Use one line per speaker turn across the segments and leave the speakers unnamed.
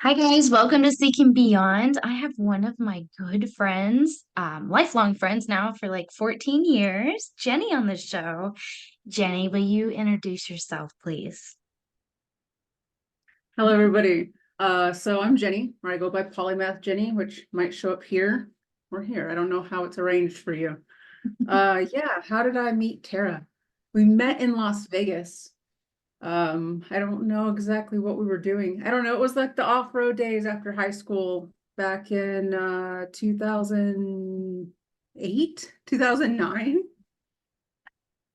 Hi guys, welcome to Seeking Beyond. I have one of my good friends, lifelong friends now for like 14 years, Jenny on the show. Jenny, will you introduce yourself, please?
Hello, everybody. So I'm Jenny, or I go by Polymath Jenny, which might show up here or here. I don't know how it's arranged for you. Yeah, how did I meet Tara? We met in Las Vegas. I don't know exactly what we were doing. I don't know. It was like the off-road days after high school back in 2008, 2009.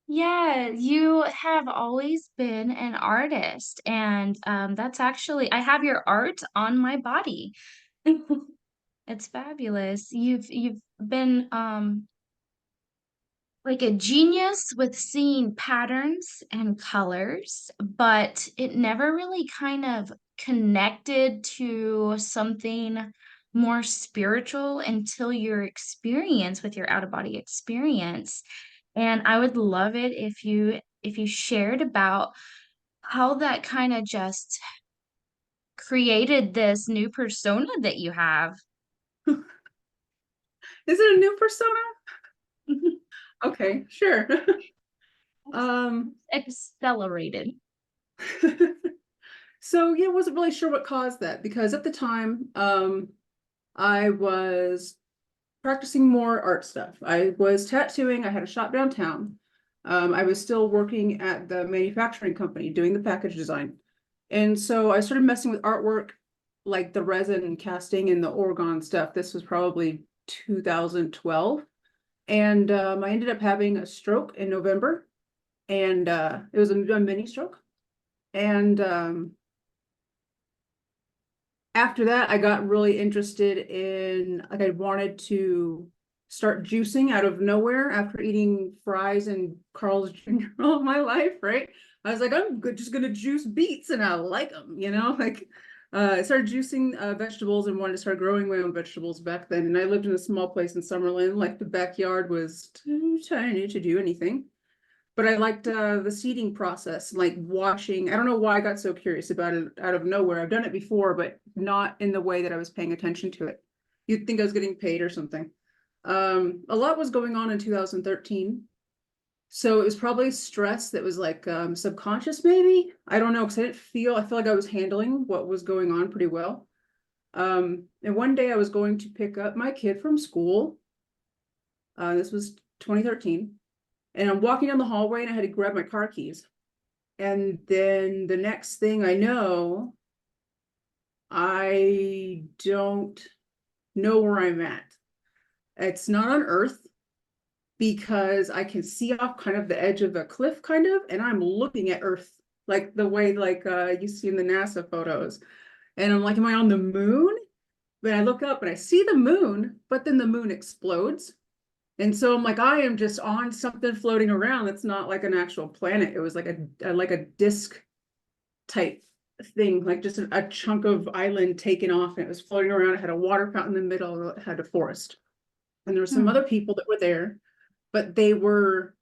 Yeah, you have always been an artist, and that's actually, I have your art on my body. It's fabulous. You've been like a genius with seeing patterns and colors, but it never really kind of connected to something more spiritual until your experience with your out of body experience. And I would love it if you shared about how that kind of just created this new persona that you have.
Is it a new persona? Okay, sure. Um,
Accelerated.
So yeah, wasn't really sure what caused that because at the time, I was practicing more art stuff. I was tattooing. I had a shop downtown. I was still working at the manufacturing company doing the package design. And so I started messing with artwork, like the resin casting and the orgone stuff. This was probably 2012. And I ended up having a stroke in November, and it was a mini stroke. And after that, I got really interested in, like, I wanted to start juicing out of nowhere after eating fries and Carl's Jr. all my life, right? I was like, I'm good, just gonna juice beets and I like them, like I started juicing vegetables and wanted to start growing my own vegetables back then. And I lived in a small place in Summerlin, like the backyard was too tiny to do anything. But I liked the seeding process, like watching. I don't know why I got so curious about it out of nowhere. I've done it before, but not in the way that I was paying attention to it. You'd think I was getting paid or something. A lot was going on in 2013. So it was probably stress that was like subconscious, maybe. I don't know, because I feel like I was handling what was going on pretty well. And one day I was going to pick up my kid from school. This was 2013. And I'm walking down the hallway and I had to grab my car keys. And then the next thing I know, I don't know where I'm at. It's not on Earth because I can see off kind of the edge of a cliff, kind of, and I'm looking at Earth like the way like you see in the NASA photos. And I'm like, am I on the moon? But I look up and I see the moon, but then the moon explodes. And so I'm like, I am just on something floating around that's not like an actual planet. It was like a disc type thing, like just a chunk of island taken off, and it was floating around. It had a water fountain in the middle, it had a forest. And there were some
Hmm.
other people that were there, but they were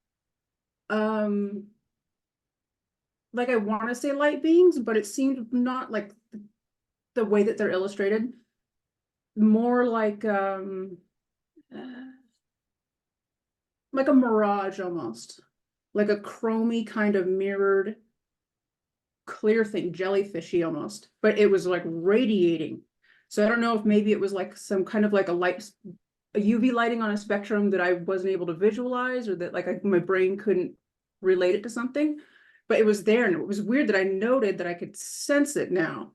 um like, I want to say light beings, but it seemed not like the way that they're illustrated, more like a mirage almost, like a chromy kind of mirrored clear thing, jellyfishy almost, but it was like radiating. So I don't know if maybe it was like some kind of like a UV lighting on a spectrum that I wasn't able to visualize, or that like my brain couldn't relate it to something, but it was there. And it was weird that I noted that I could sense it now,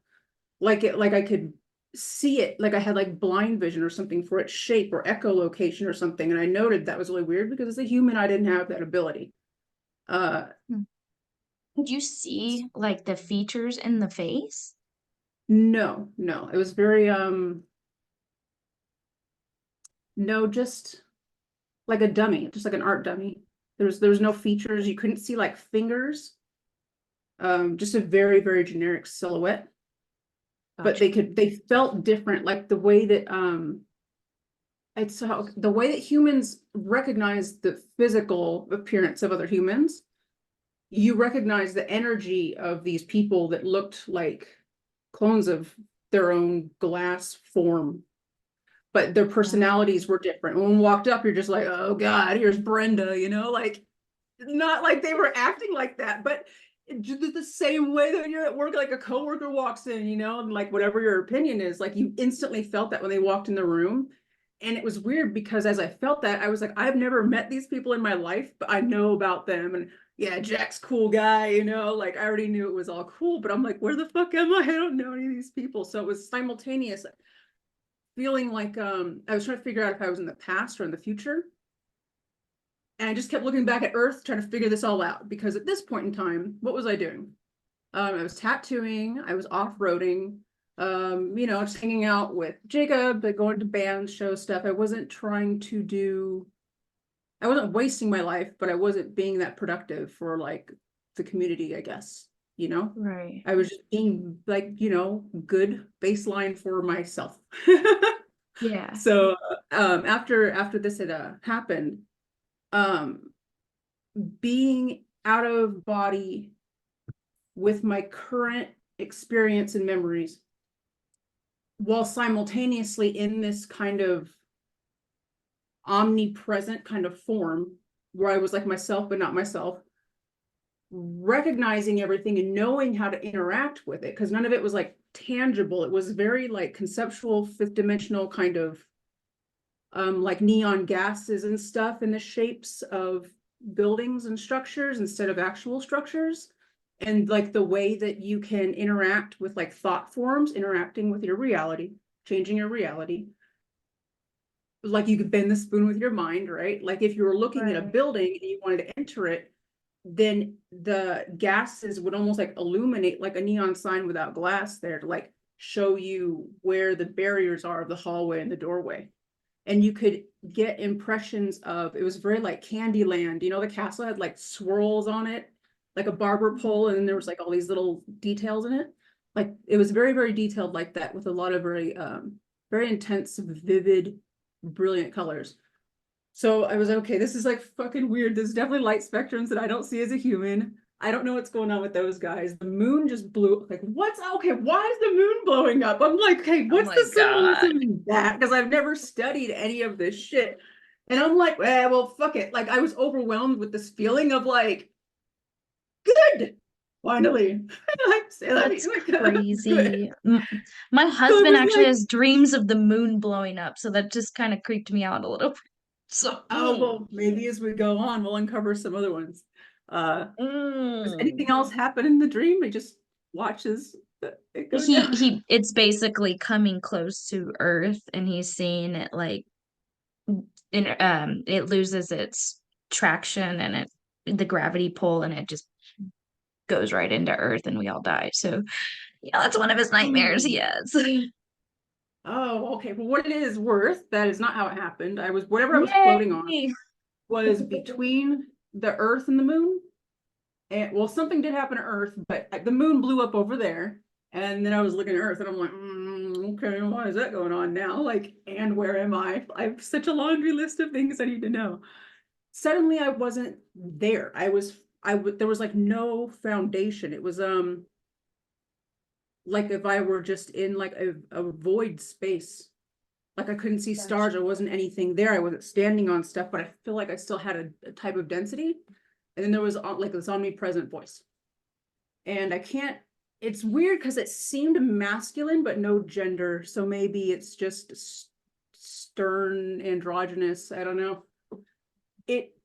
like I could see it, like I had like blind vision or something for its shape or echolocation or something. And I noted that was really weird because as a human, I didn't have that ability. Uh,
Could you see like the features in the face?
no, no, it was very no, just like a dummy, just like an art dummy. There was no features. You couldn't see like fingers. Just a very, very generic silhouette. But
Gotcha.
they felt different, like the way that it's how the way that humans recognize the physical appearance of other humans. You recognize the energy of these people that looked like clones of their own glass form, but their personalities were different. When we walked up, you're just like, oh God, here's Brenda, you know, like not like they were acting like that, but just the same way that when you're at work, like a coworker walks in, you know, and like whatever your opinion is, like you instantly felt that when they walked in the room. And it was weird because as I felt that, I was like, I've never met these people in my life, but I know about them. And yeah, Jack's cool guy, you know, like I already knew it was all cool, but I'm like, where the fuck am I? I don't know any of these people. So it was simultaneous feeling like I was trying to figure out if I was in the past or in the future. And I just kept looking back at Earth, trying to figure this all out. Because at this point in time, what was I doing? I was tattooing, I was off-roading, you know, just hanging out with Jacob, but going to band show stuff. I wasn't wasting my life, but I wasn't being that productive for like the community, I guess, you know?
Right.
I was just being like, you know, good baseline for myself.
Yeah.
So after this had happened, um, being out of body with my current experience and memories while simultaneously in this kind of omnipresent kind of form where I was like myself but not myself, recognizing everything and knowing how to interact with it, because none of it was like tangible. It was very like conceptual, fifth dimensional kind of like neon gases and stuff in the shapes of buildings and structures instead of actual structures. And like the way that you can interact with like thought forms, interacting with your reality, changing your reality. Like you could bend the spoon with your mind, right? Like if you were looking at a
Right.
building and you wanted to enter it, then the gases would almost like illuminate like a neon sign without glass there to like show you where the barriers are of the hallway and the doorway. And you could get impressions of, it was very like Candyland, you know, the castle had like swirls on it, like a barber pole, and then there was like all these little details in it. Like it was very, very detailed like that with a lot of very intense, vivid, brilliant colors. So I was like, okay, this is like fucking weird. There's definitely light spectrums that I don't see as a human. I don't know what's going on with those guys. The moon just blew, like, what's okay? Why is the moon blowing up? I'm like, hey,
Oh
what's
my
the
God.
symbolism in that? Because I've never studied any of this shit. And I'm like, well, fuck it. Like, I was overwhelmed with this feeling of like, good, finally. Like, say that
That's
again, like, good.
crazy. My
So it
husband
was
actually
like,
has dreams of the moon blowing up, so that just kind of creeped me out a little bit. So,
oh, well, maybe as we go on, we'll uncover some other ones. Uh, Does
mm.
anything else happen in the dream? It just watches it go down.
It's basically coming close to Earth, and he's seeing it like it loses its traction and the gravity pull, and it just goes right into Earth, and we all die. So, yeah, that's one of his nightmares.
Hmm.
Yes.
Oh, okay. Well, what it is worth, that is not how it happened. Whatever I was floating on
Yay.
was between the Earth and the moon. And well, something did happen to Earth, but the moon blew up over there. And then I was looking at Earth and I'm like, okay, why is that going on now? Like, and where am I? I have such a laundry list of things I need to know. Suddenly I wasn't there. There was like no foundation. It was like if I were just in like a void space. Like I couldn't see stars, there wasn't anything there. I wasn't standing on stuff, but I feel like I still had a type of density. And then there was like this omnipresent voice. And I can't, it's weird because it seemed masculine, but no gender. So maybe it's just stern, androgynous. I don't know. It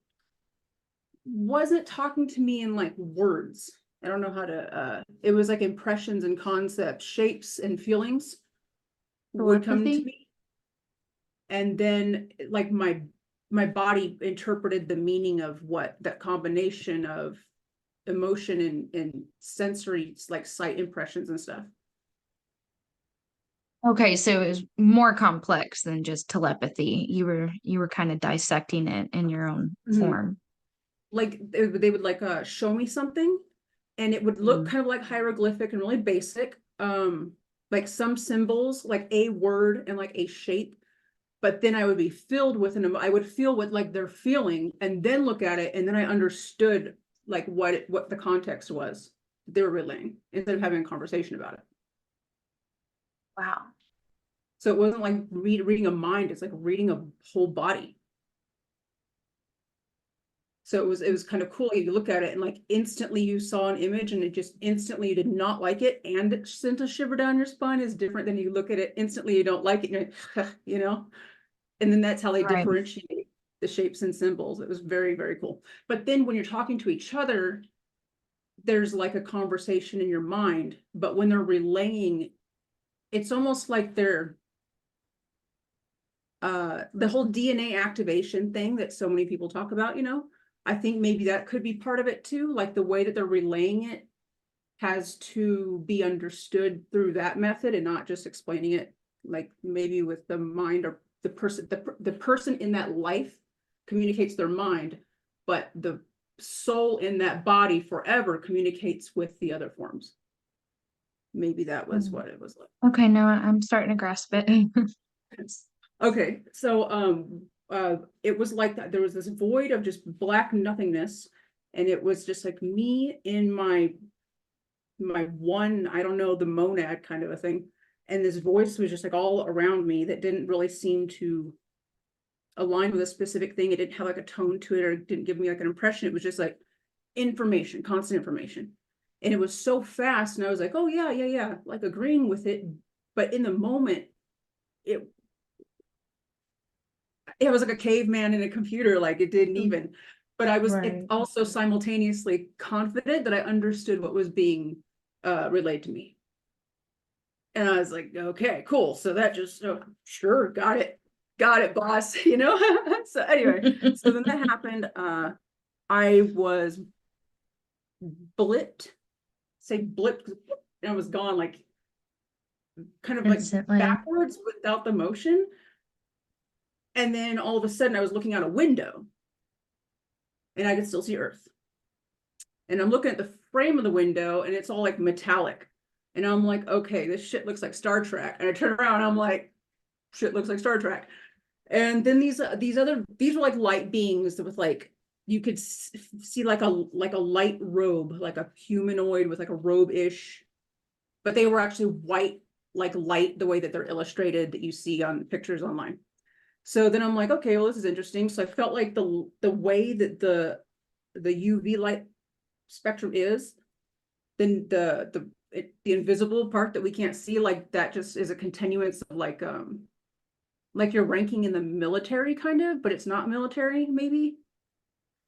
wasn't talking to me in like words. I don't know how to, it was like impressions and concepts, shapes and feelings would come to
Telepathy?
me. And then like my body interpreted the meaning of what that combination of emotion and sensory like sight impressions and stuff.
Okay, so it was more complex than just telepathy. You were kind of dissecting it in your own
Mhm.
form.
Like they would like show me something and it would look
Mm.
kind of like hieroglyphic and really basic, like some symbols like a word and like a shape, but then I would be filled with I would feel what like they're feeling and then look at it and then I understood like what the context was they were relaying instead of having a conversation about it.
Wow.
So it wasn't like reading a mind, it's like reading a whole body. So it was kind of cool. You look at it and like instantly you saw an image and it just instantly you did not like it and it sent a shiver down your spine is different than you look at it instantly you don't like it and you know. And then that's how they
Right.
differentiate the shapes and symbols. It was very, very cool. But then when you're talking to each other, there's like a conversation in your mind, but when they're relaying, it's almost like they're the whole DNA activation thing that so many people talk about, you know, I think maybe that could be part of it too. Like the way that they're relaying it has to be understood through that method and not just explaining it like maybe with the mind or the person in that life communicates their mind, but the soul in that body forever communicates with the other forms. Maybe that was
Mm.
what it was like.
Okay, no, I'm starting to grasp it.
Okay, so it was like that. There was this void of just black nothingness, and it was just like me in my one, I don't know, the monad kind of a thing. And this voice was just like all around me that didn't really seem to align with a specific thing. It didn't have like a tone to it or it didn't give me like an impression. It was just like information, constant information. And it was so fast. And I was like, oh yeah, yeah, yeah, like agreeing with it. But in the moment, it it was like a caveman in a computer, like it didn't even. But I was
Right.
also simultaneously confident that I understood what was being relayed to me. And I was like, okay, cool. So that just, oh, sure, got it, boss, you know? So anyway, so then that happened. I was blipped, say blipped, and I was gone like kind of like
Instantly.
backwards without the motion. And then all of a sudden I was looking out a window and I could still see Earth. And I'm looking at the frame of the window and it's all like metallic. And I'm like, okay, this shit looks like Star Trek. And I turn around and I'm like, shit looks like Star Trek. And then these were like light beings with like you could see like a light robe, like a humanoid with like a robe-ish, but they were actually white, like light, the way that they're illustrated that you see on pictures online. So then I'm like, okay, well, this is interesting. So I felt like the way that the UV light spectrum is, then the invisible part that we can't see, like that just is a continuance of like your ranking in the military kind of, but it's not military, maybe.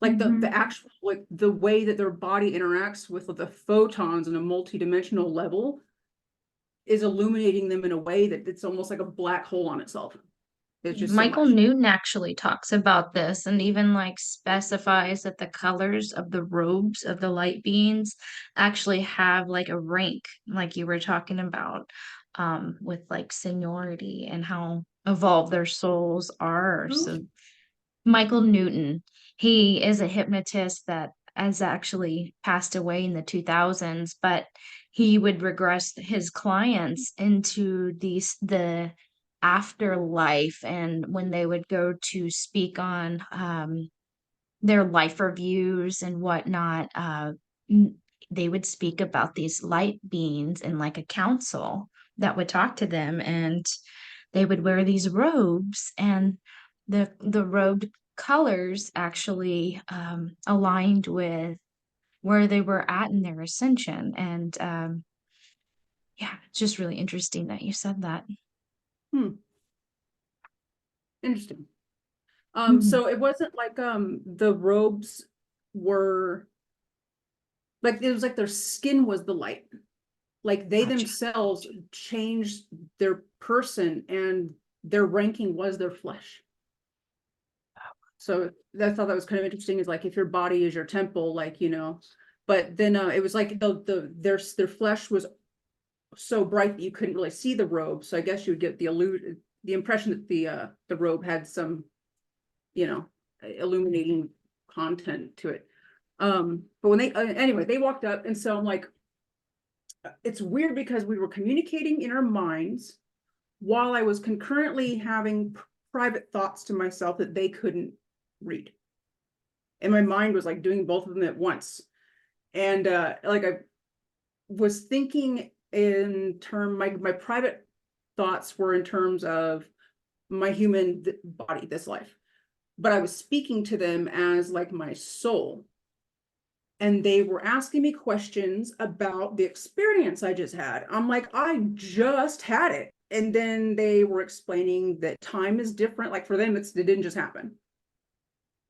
Like the
Mhm.
actual like the way that their body interacts with the photons on a multi-dimensional level is illuminating them in a way that it's almost like a black hole on itself. It's just so
Michael
much.
Newton actually talks about this and even like specifies that the colors of the robes of the light beings actually have like a rank, like you were talking about, with like seniority and how evolved their souls are. So Michael Newton, he is a hypnotist that has actually passed away in the 2000s, but he would regress his clients into the afterlife, and when they would go to speak on their life reviews and whatnot, they would speak about these light beings in like a council that would talk to them, and they would wear these robes, and the robed colors actually aligned with where they were at in their ascension. And yeah, it's just really interesting that you said that.
Hmm, interesting.
Mhm.
So it wasn't like the robes were like it was like their skin was the light. Like they
Gotcha.
themselves changed their person and their ranking was their flesh. So I thought that was kind of interesting is like if your body is your temple, like, you know, but then it was like their flesh was so bright that you couldn't really see the robe. So I guess you would get the impression that the robe had some, you know, illuminating content to it. But when they anyway, they walked up, and so I'm like, it's weird because we were communicating in our minds while I was concurrently having private thoughts to myself that they couldn't read. And my mind was like doing both of them at once. And like I was thinking in term my private thoughts were in terms of my human body, this life. But I was speaking to them as like my soul. And they were asking me questions about the experience I just had. I'm like, I just had it. And then they were explaining that time is different. Like for them, it didn't just happen.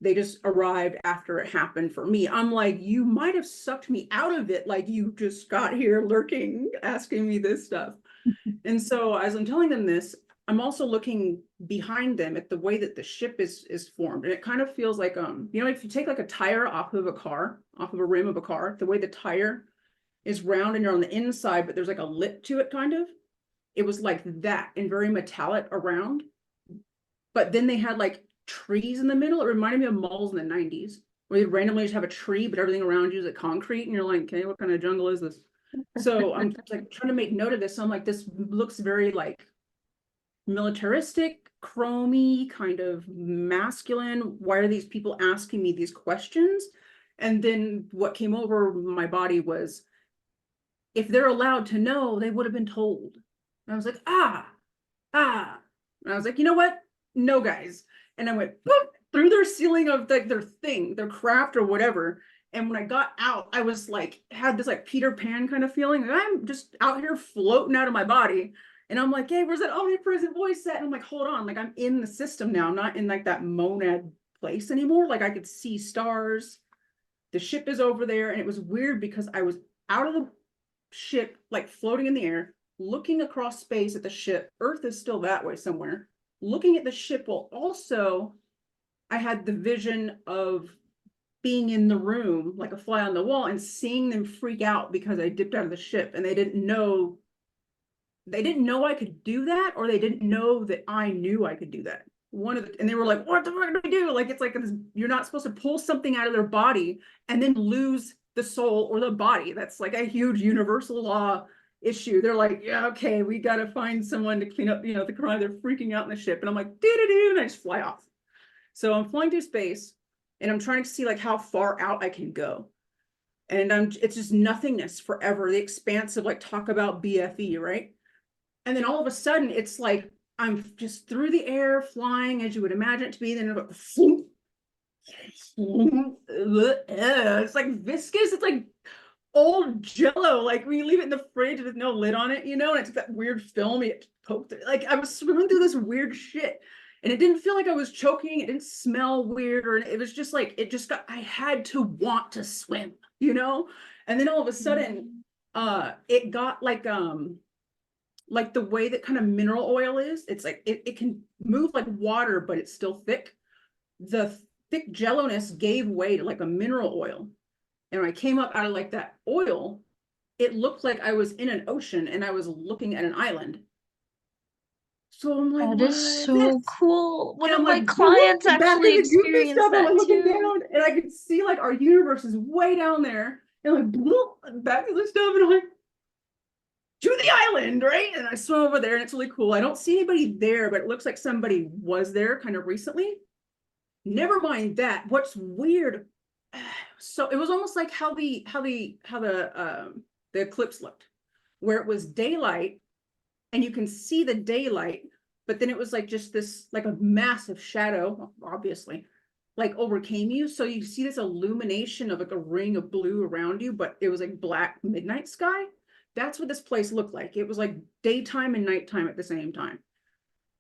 They just arrived after it happened for me. I'm like, you might have sucked me out of it. Like you just got here lurking, asking me this stuff. And so as I'm telling them this, I'm also looking behind them at the way that the ship is formed. And it kind of feels like, you know, if you take like a tire off of a car, off of a rim of a car, the way the tire is round and you're on the inside, but there's like a lip to it kind of. It was like that and very metallic around. But then they had like trees in the middle. It reminded me of malls in the 90s, where they randomly just have a tree, but everything around you is like concrete. And you're like, okay, what kind of jungle is this? So I'm like trying to make note of this. So I'm like, this looks very like militaristic, chromy, kind of masculine. Why are these people asking me these questions? And then what came over my body was, if they're allowed to know, they would have been told. And I was like, ah. And I was like, you know what? No, guys. And I went boop, through their ceiling of like their thing, their craft or whatever. And when I got out, I was like, had this like Peter Pan kind of feeling. Like, I'm just out here floating out of my body. And I'm like, hey, where's that omnipresent voice at? And I'm like, hold on, like I'm in the system now, I'm not in like that monad place anymore. Like I could see stars. The ship is over there. And it was weird because I was out of the ship, like floating in the air, looking across space at the ship. Earth is still that way somewhere. Looking at the ship while also I had the vision of being in the room like a fly on the wall and seeing them freak out because I dipped out of the ship and they didn't know I could do that, or they didn't know that I knew I could do that. And they were like, what the fuck do we do? Like, it's like, you're not supposed to pull something out of their body and then lose the soul or the body. That's like a huge universal law issue. They're like, yeah, okay, we got to find someone to clean up, you know, the crime. They're freaking out in the ship. And I'm like, doo-doo-doo, and I just fly off. So I'm flying through space and I'm trying to see like how far out I can go. And it's just nothingness forever. The expanse of like, talk about BFE, right? And then all of a sudden, it's like I'm just through the air, flying as you would imagine it to be. Then it's like viscous. It's like old Jello. Like when you leave it in the fridge with no lid on it, you know, and it's that weird film. It poked it. Like I was swimming through this weird shit, and it didn't feel like I was choking. It didn't smell weird, or it was just like it just got. I had to want to swim, you know. And then all of a sudden, it got like the way that kind of mineral oil is. It's like it can move like water, but it's still thick. The thick jello-ness gave way to like a mineral oil. And when I came up out of like that oil, it looked like I was in an ocean and I was looking at an island. So I'm like,
That
what
is
is
so
this?
cool. One
And
of
I'm
my
like,
clients
back
actually
in the goofy
experienced
stuff. I'm like
that
looking
too.
down and I could see like our universe is way down there. And like bloop, back to the stuff. And I'm like, to the island, right? And I swim over there and it's really cool. I don't see anybody there, but it looks like somebody was there kind of recently. Never mind that. What's weird, so it was almost like how the eclipse looked, where it was daylight and you can see the daylight, but then it was like just this like a massive shadow, obviously, like overcame you. So you see this illumination of like a ring of blue around you, but it was like black midnight sky. That's what this place looked like. It was like daytime and nighttime at the same time.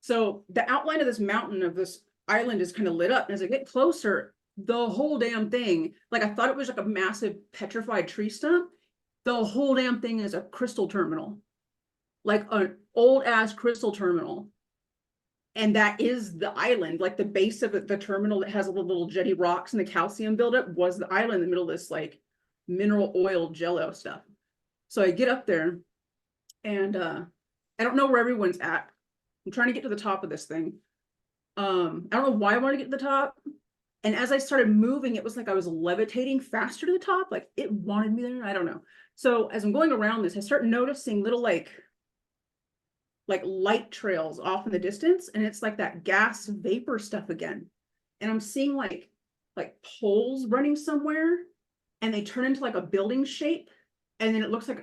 So the outline of this mountain, of this island, is kind of lit up. And as I get closer, the whole damn thing, like I thought it was like a massive petrified tree stump. The whole damn thing is a crystal terminal, like an old ass crystal terminal. And that is the island, like the base of it, the terminal that has all the little jetty rocks and the calcium buildup was the island in the middle of this like mineral oil jello stuff. So I get up there and I don't know where everyone's at. I'm trying to get to the top of this thing. I don't know why I wanted to get to the top. And as I started moving, it was like I was levitating faster to the top. Like it wanted me there. I don't know. So as I'm going around this, I start noticing little like light trails off in the distance. And it's like that gas vapor stuff again. And I'm seeing like poles running somewhere and they turn into like a building shape. And then it looks like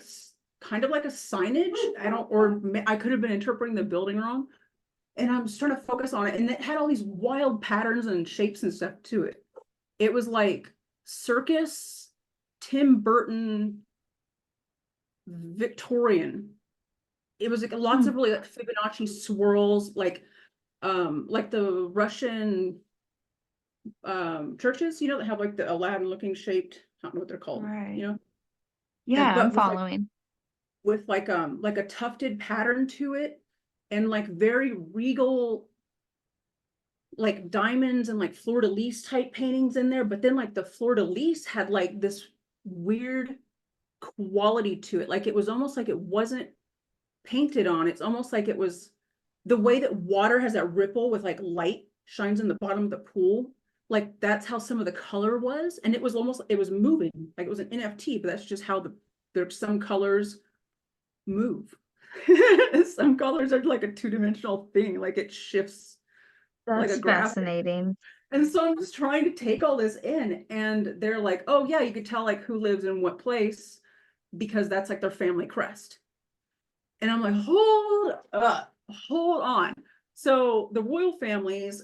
kind of like a signage. I could have been interpreting the building wrong. And I'm just trying to focus on it. And it had all these wild patterns and shapes and stuff to it. It was like circus, Tim Burton, Victorian. It was like lots
Hmm.
of really like Fibonacci swirls, like the Russian churches, that have like the Aladdin looking shaped, I don't know what they're called,
Right.
and
Yeah, I'm
but
following.
with like a tufted pattern to it, and like very regal, like diamonds and like fleur-de-lis type paintings in there. But then like the fleur-de-lis had like this weird quality to it. Like it was almost like it wasn't painted on. It's almost like it was the way that water has that ripple with like light shines in the bottom of the pool. Like that's how some of the color was. And it was moving. Like it was an NFT, but that's just how there's some colors move. Some colors are like a two-dimensional thing, like it shifts like a
That's
graphic.
fascinating.
And so I'm just trying to take all this in, and they're like, oh yeah, you could tell like who lives in what place because that's like their family crest. And I'm like, hold up, hold on. So the royal families,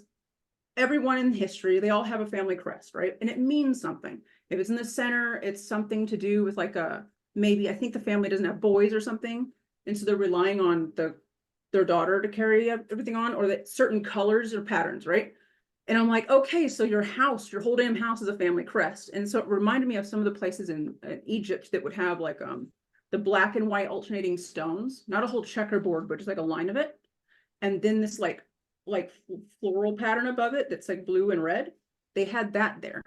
everyone in history, they all have a family crest, right? And it means something. If it's in the center, it's something to do with like maybe I think the family doesn't have boys or something. And so they're relying on their daughter to carry everything on, or that certain colors or patterns, right? And I'm like, okay, so your whole damn house is a family crest. And so it reminded me of some of the places in Egypt that would have like the black and white alternating stones, not a whole checkerboard, but just like a line of it. And then this like floral pattern above it that's like blue and red. They had that there.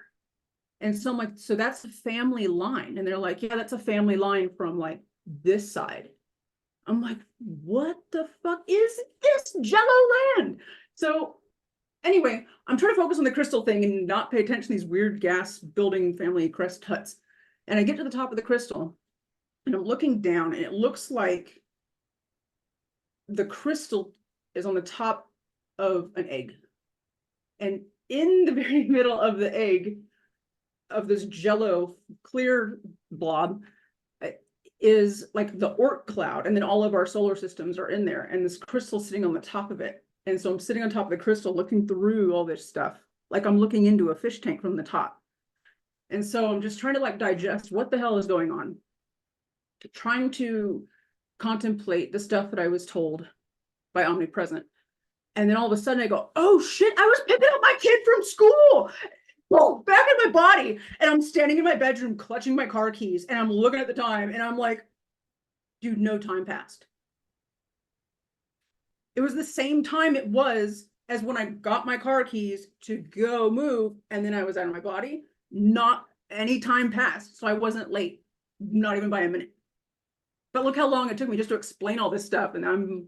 And so I'm like, so that's a family line. And they're like, yeah, that's a family line from like this side. I'm like, what the fuck is this Jello land? So anyway, I'm trying to focus on the crystal thing and not pay attention to these weird gas building family crest huts. And I get to the top of the crystal and I'm looking down, and it looks like the crystal is on the top of an egg. And in the very middle of the egg, of this jello clear blob, is like the Oort cloud. And then all of our solar systems are in there, and this crystal sitting on the top of it. And so I'm sitting on top of the crystal looking through all this stuff, like I'm looking into a fish tank from the top. And so I'm just trying to like digest what the hell is going on, trying to contemplate the stuff that I was told by Omnipresent. And then all of a sudden I go, oh shit, I was picking up my kid from school. Oh, back in my body. And I'm standing in my bedroom clutching my car keys, and I'm looking at the time, and I'm like, dude, no time passed. It was the same time it was as when I got my car keys to go move, and then I was out of my body. Not any time passed. So I wasn't late, not even by a minute. But look how long it took me just to explain all this stuff. And I'm,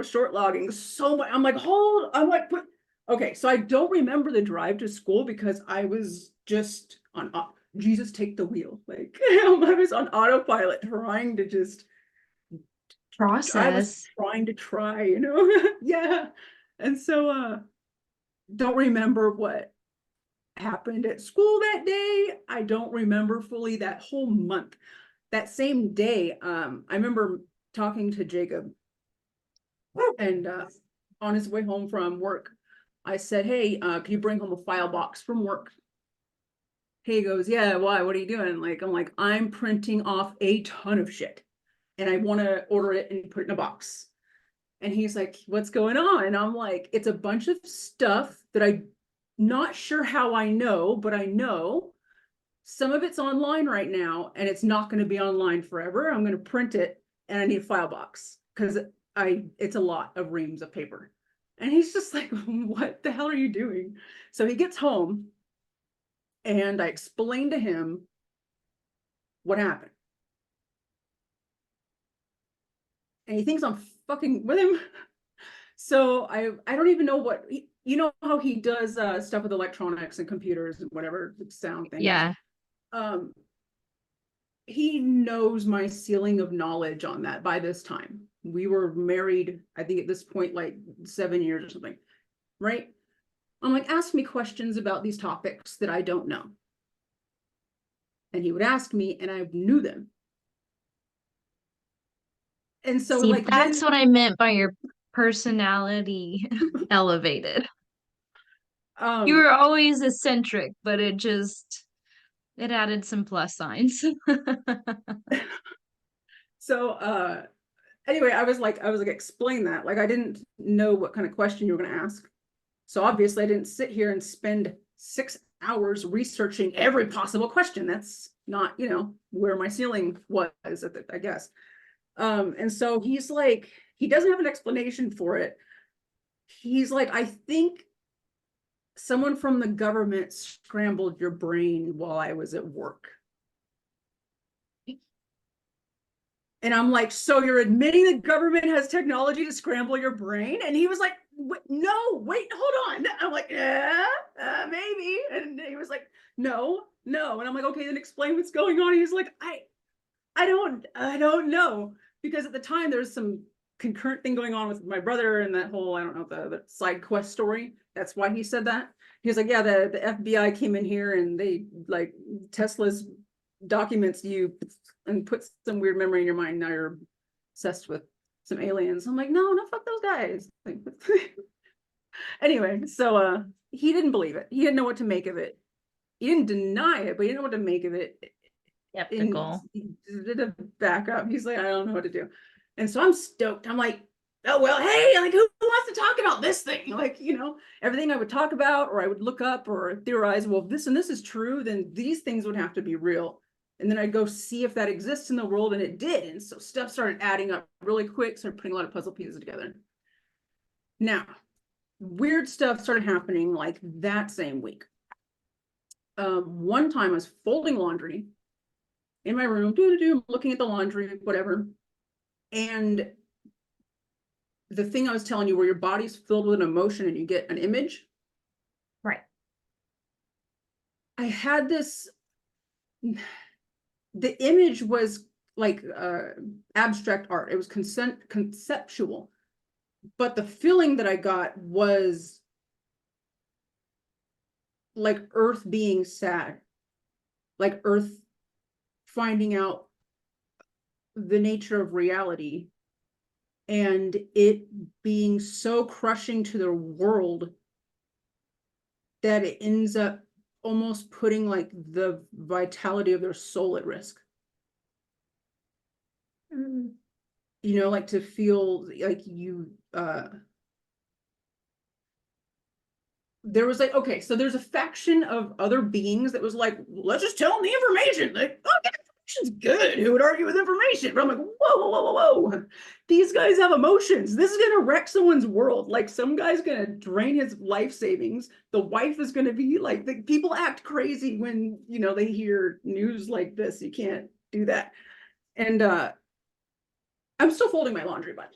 short logging so much. I'm like, okay, so I don't remember the drive to school because I was just on Jesus take the wheel. Like I was on autopilot trying to just I was
Process.
trying to try, yeah. And so don't remember what happened at school that day. I don't remember fully that whole month. That same day, I remember talking to Jacob, and on his way home from work, I said, hey, can you bring home a file box from work? He goes, yeah, why? What are you doing? Like, I'm like, I'm printing off a ton of shit, and I want to order it and put it in a box. And he's like, what's going on? And I'm like, it's a bunch of stuff that I'm not sure how I know, but I know some of it's online right now, and it's not going to be online forever. I'm going to print it, and I need a file box because it's a lot of reams of paper. And he's just like, what the hell are you doing? So he gets home, and I explained to him what happened. And he thinks I'm fucking with him. So I don't even know what how he does stuff with electronics and computers and whatever sound things.
Yeah.
Um, he knows my ceiling of knowledge on that by this time. We were married, I think at this point, like 7 years or something, right? I'm like, ask me questions about these topics that I don't know. And he would ask me, and I knew them. And so
See,
like
that's
then
what I meant by your personality elevated. You
um
were always eccentric, but it added some plus signs.
so anyway, I was like explain that. Like I didn't know what kind of question you were gonna ask. So obviously I didn't sit here and spend 6 hours researching every possible question. That's not, where my ceiling was I guess. And so he's like, he doesn't have an explanation for it. He's like, I think someone from the government scrambled your brain while I was at work. And I'm like, so you're admitting the government has technology to scramble your brain? And he was like, no, wait, hold on. I'm like, yeah, maybe. And he was like, no, no. And I'm like, okay, then explain what's going on. He's like, I don't know. Because at the time there's some concurrent thing going on with my brother and that whole, I don't know, the side quest story. That's why he said that. He was like, yeah, the FBI came in here and they like Tesla's documents you and put some weird memory in your mind. Now you're obsessed with some aliens. I'm like, no, fuck those guys. Like, anyway, so he didn't believe it. He didn't know what to make of it. He didn't deny it, but he didn't know what to make of it. And
Skeptical.
he did a backup. He's like, I don't know what to do. And so I'm stoked. I'm like, oh well, hey, like who wants to talk about this thing? Like, everything I would talk about or I would look up or theorize, well, if this and this is true, then these things would have to be real. And then I'd go see if that exists in the world, and it did. And so stuff started adding up really quick, started putting a lot of puzzle pieces together. Now, weird stuff started happening like that same week. One time I was folding laundry in my room, looking at the laundry, whatever. And the thing I was telling you, where your body's filled with an emotion and you get an image,
Right.
I had this, the image was like abstract art. It was conceptual, but the feeling that I got was like Earth being sad, like Earth finding out the nature of reality and it being so crushing to the world that it ends up almost putting like the vitality of their soul at risk.
Mm.
Like to feel like there was like, okay, so there's a faction of other beings that was like, let's just tell them the information. Like, oh, yeah, information's good. Who would argue with information? But I'm like, whoa, whoa, whoa, whoa, whoa. These guys have emotions. This is gonna wreck someone's world. Like some guy's gonna drain his life savings. The wife is gonna be like, the people act crazy when they hear news like this. You can't do that. And I'm still folding my laundry, but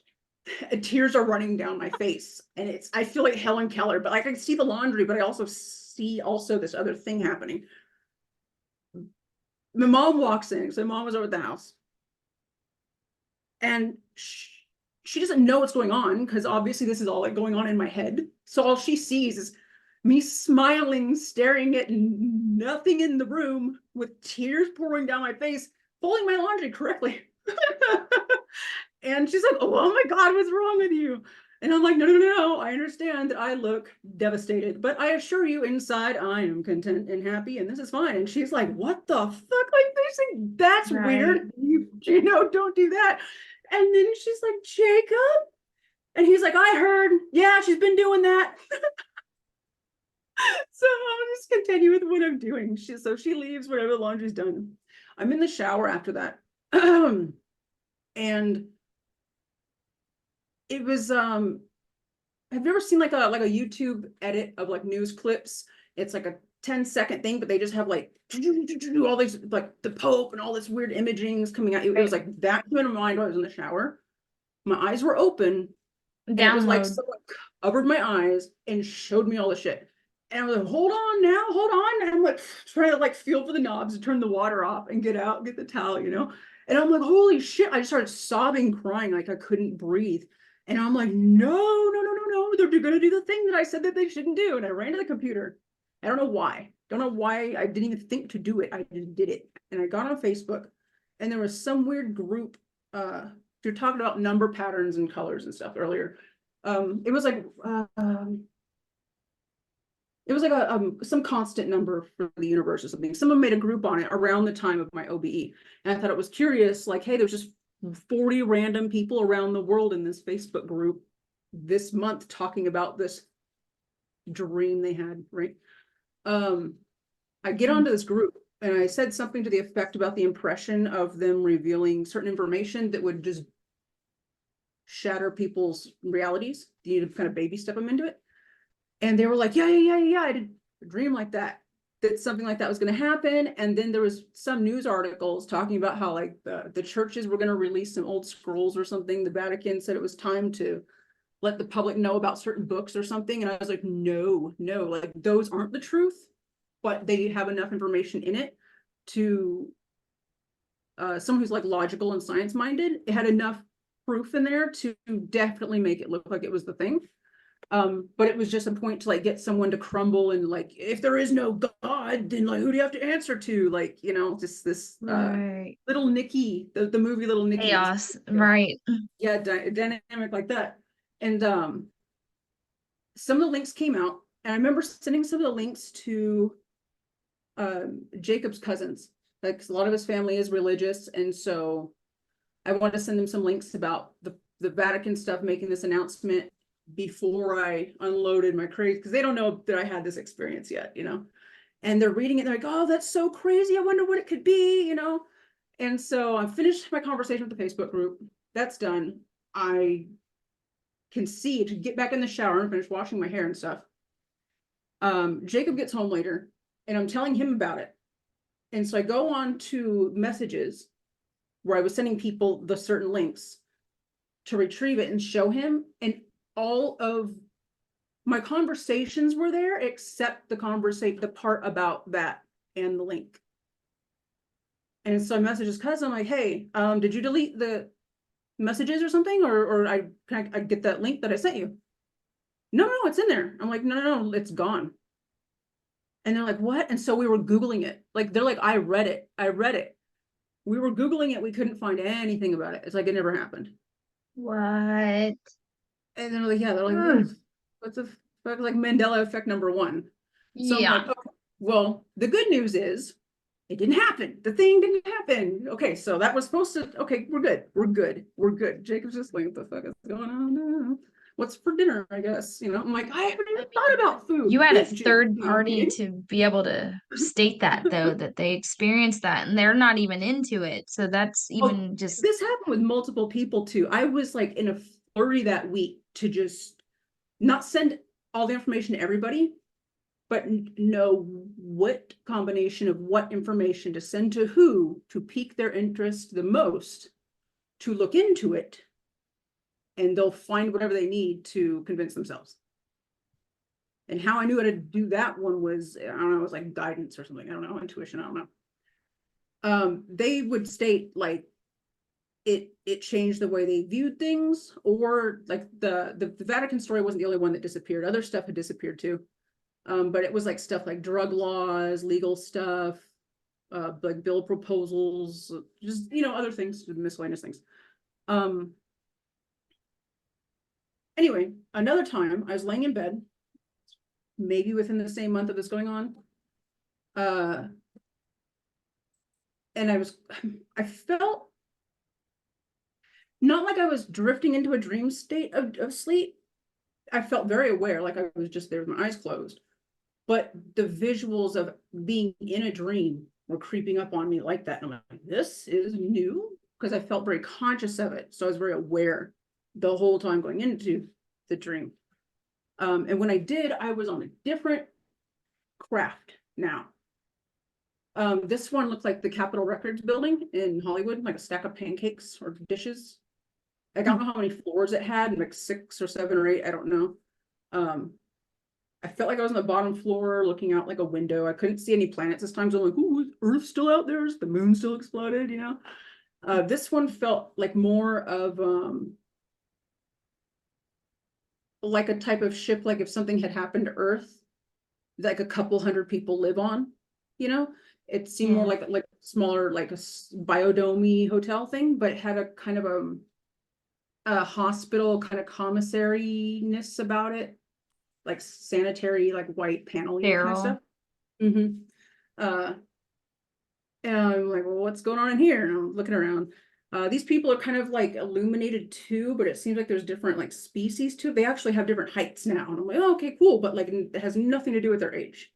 tears are running down my face, and I feel like Helen Keller, but like I see the laundry, but I also see this other thing happening. My mom walks in, so my mom was over at the house, and she doesn't know what's going on because obviously this is all like going on in my head. So all she sees is me smiling, staring at nothing in the room with tears pouring down my face, folding my laundry correctly. And she's like, oh my God, what's wrong with you? And I'm like, no, I understand that I look devastated, but I assure you inside I am content and happy and this is fine. And she's like, what the fuck? Like, that's
Right.
weird. Don't do that. And then she's like, Jacob? And he's like, I heard. Yeah, she's been doing that. So I'll just continue with what I'm doing. So she leaves whenever the laundry's done. I'm in the shower after that. And it was have you ever seen like a YouTube edit of like news clips? It's like a 10-second thing, but they just have like all these like the Pope and all this weird imagings coming out. It was
Right.
like that came into mind while I was in the shower. My eyes were open, and it was like
Download.
someone covered my eyes and showed me all the shit. And I was like, hold on now, hold on. And I'm like trying to like feel for the knobs to turn the water off and get out, get the towel. And I'm like, holy shit. I just started sobbing, crying, like I couldn't breathe. And I'm like, no, they're gonna do the thing that I said that they shouldn't do. And I ran to the computer. I don't know why. Don't know why I didn't even think to do it. I just did it. And I got on Facebook, and there was some weird group you're talking about number patterns and colors and stuff earlier. It was like some constant number for the universe or something. Someone made a group on it around the time of my OBE. And I thought it was curious, like, hey, there's just 40 random people around the world in this Facebook group this month talking about this dream they had, right? I get onto this group and I said something to the effect about the impression of them revealing certain information that would just shatter people's realities. You need to kind of baby step them into it. And they were like, yeah, I did a dream like that, that something like that was going to happen. And then there was some news articles talking about how like the churches were going to release some old scrolls or something. The Vatican said it was time to let the public know about certain books or something. And I was like, no, like those aren't the truth, but they have enough information in it to someone who's like logical and science minded. It had enough proof in there to definitely make it look like it was the thing. But it was just a point to like get someone to crumble and like, if there is no God, then like who do you have to answer to? Like, you know, just this
Right.
Little Nicky, the movie Little Nicky was,
Chaos. Right.
yeah, dynamic like that. And some of the links came out, and I remember sending some of the links to Jacob's cousins. Like a lot of his family is religious, and so I wanted to send them some links about the Vatican stuff, making this announcement before I unloaded my crazy, because they don't know that I had this experience yet, you know. And they're reading it, and they're like, "Oh, that's so crazy! I wonder what it could be," you know. And so I finished my conversation with the Facebook group. That's done. I can see to get back in the shower and finish washing my hair and stuff. Jacob gets home later, and I'm telling him about it. And so I go on to messages where I was sending people the certain links to retrieve it and show him. And all of my conversations were there except the part about that and the link. And so I messaged his cousin, I'm like, hey, did you delete the messages or something? Or can I get that link that I sent you? No, it's in there. I'm like, no, it's gone. And they're like, what? And so we were Googling it. Like, they're like, I read it. We were Googling it. We couldn't find anything about it. It's like, it never happened.
What?
And they're like, yeah, they're like, what's the fuck, like Mandela effect #1. So I'm like,
Yeah.
okay, well, the good news is it didn't happen. The thing didn't happen. Okay, so that was supposed to, okay, we're good. Jacob's just like, what the fuck is going on now? What's for dinner, I guess, you know? I'm like, I haven't even thought about
You
food.
had a
Good, Jake.
third
No,
party
okay.
to be able to state that though, that they experienced that and they're not even into it. So that's
Oh,
even just
this happened with multiple people too. I was like in a flurry that week to just not send all the information to everybody, but know what combination of what information to send to who to pique their interest the most, to look into it, and they'll find whatever they need to convince themselves. And how I knew how to do that one was, I don't know, it was like guidance or something. I don't know, intuition, I don't know. They would state like it changed the way they viewed things, or like the Vatican story wasn't the only one that disappeared. Other stuff had disappeared too. But it was like stuff like drug laws, legal stuff, like bill proposals, just, you know, other things, miscellaneous things. Anyway, another time I was laying in bed, maybe within the same month of this going on. And I felt not like I was drifting into a dream state of sleep. I felt very aware, like I was just there with my eyes closed. But the visuals of being in a dream were creeping up on me like that. And I'm like, this is new, because I felt very conscious of it. So I was very aware the whole time going into the dream. And when I did, I was on a different craft now. This one looked like the Capitol Records building in Hollywood, like a stack of pancakes or dishes. I don't know how many floors it had, like 6 or 7 or 8, I don't know. I felt like I was on the bottom floor looking out like a window. I couldn't see any planets this time. So I'm like, oh, is Earth still out there? Is the moon still exploded? You know? This one felt like more of like a type of ship, like if something had happened to Earth, like a couple hundred people live on, you know? It seemed more
yeah.
like smaller, like a biodome hotel thing, but it had a kind of a hospital kind of commissary-ness about it, like sanitary, like white paneling kind of
Sterile.
stuff. Mm-hmm. Uh, and I'm like, well, what's going on in here? And I'm looking around. These people are kind of like illuminated too, but it seems like there's different like species too. They actually have different heights now. And I'm like, oh, okay, cool. But like it has nothing to do with their age.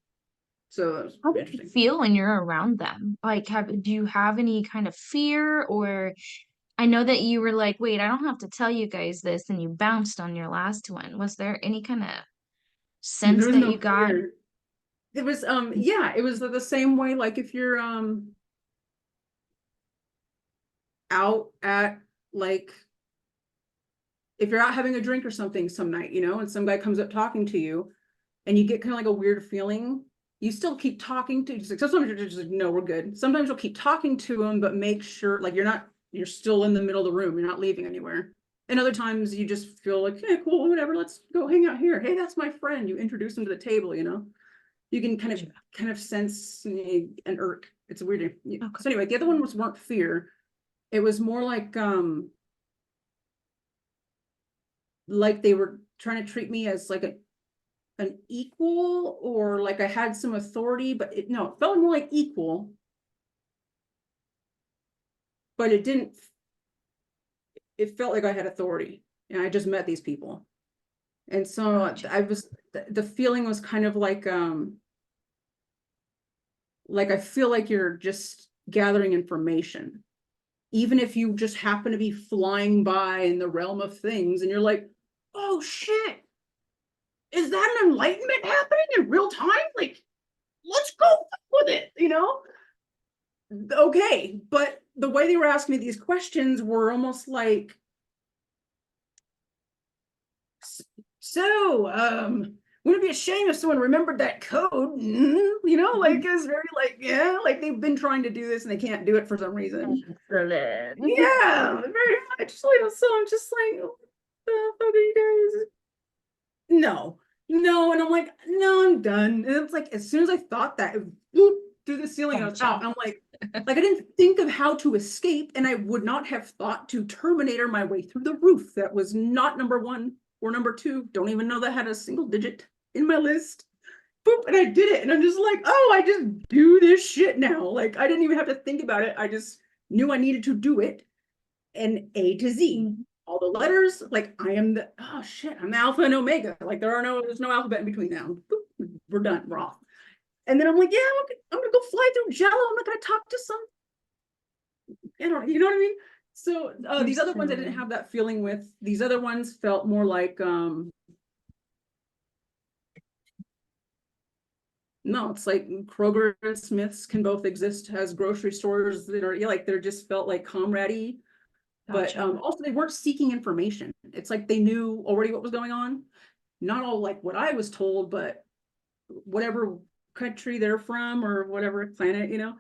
So that was
How do you
interesting.
feel when you're around them? Like, do you have any kind of fear? Or I know that you were like, wait, I don't have to tell you guys this, and you bounced on your last one. Was there any kind of
There
sense
was
that
no
you got?
fear. It was yeah, it was the same way like if you're out at like if you're out having a drink or something some night, you know, and some guy comes up talking to you and you get kind of like a weird feeling, you still keep talking to just like sometimes you're just like, no, we're good. Sometimes you'll keep talking to him, but make sure like you're still in the middle of the room, you're not leaving anywhere. And other times you just feel like, yeah, cool, whatever, let's go hang out here. Hey, that's my friend. You introduce him to the table, you know. You can kind of sense an irk. It's weird.
Okay.
So anyway, the other one was weren't fear. It was more like they were trying to treat me as like an equal or like I had some authority, but no, it felt more like equal, but it felt like I had authority and I just met these people. And so
Gotcha.
I was, the feeling was kind of like I feel like you're just gathering information. Even if you just happen to be flying by in the realm of things and you're like, oh shit, is that an enlightenment happening in real time? Like, let's go with it, you know? Okay, but the way they were asking me these questions were almost like, so, wouldn't it be a shame if someone remembered that code? You know, like it's very like, yeah, like they've been trying to do this and they can't do it for some reason.
Excellent.
Yeah, very much. So I'm just like, what the fuck are you guys? No, no. And I'm like, no, I'm done. And it's like, as soon as I thought that, it through the ceiling, I was
Gotcha.
out. And I'm like I didn't think of how to escape, and I would not have thought to Terminator my way through the roof. That was not number one or number two. Don't even know that had a single digit in my list. Boop, and I did it. And I'm just like, oh, I just do this shit now. Like I didn't even have to think about it. I just knew I needed to do it. And A to Z.
Mhm.
All the letters, like I am the oh shit, I'm the alpha and omega. Like there's no alphabet in between now. Boop, we're done, we're off. And then I'm like, yeah, I'm gonna go fly through Jello. I'm not gonna talk to some, you know what I mean? So
You're
these other ones I didn't
silly.
have that feeling with. These other ones felt more like no, it's like Kroger and Smith's can both exist as grocery stores that are, yeah, like they're just felt like comradey, but
Gotcha.
also they weren't seeking information. It's like they knew already what was going on. Not all like what I was told, but whatever country they're from or whatever planet, you know,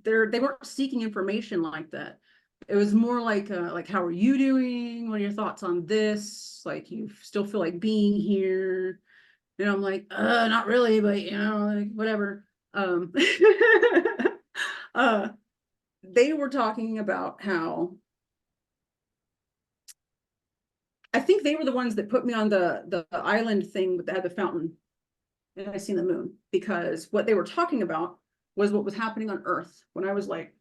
they weren't seeking information like that. It was more like how are you doing? What are your thoughts on this? Like you still feel like being here? And I'm like, not really, but you know, like whatever. uh they were talking about how I think they were the ones that put me on the island thing that had the fountain and I seen the moon because what they were talking about was what was happening on Earth when I was like,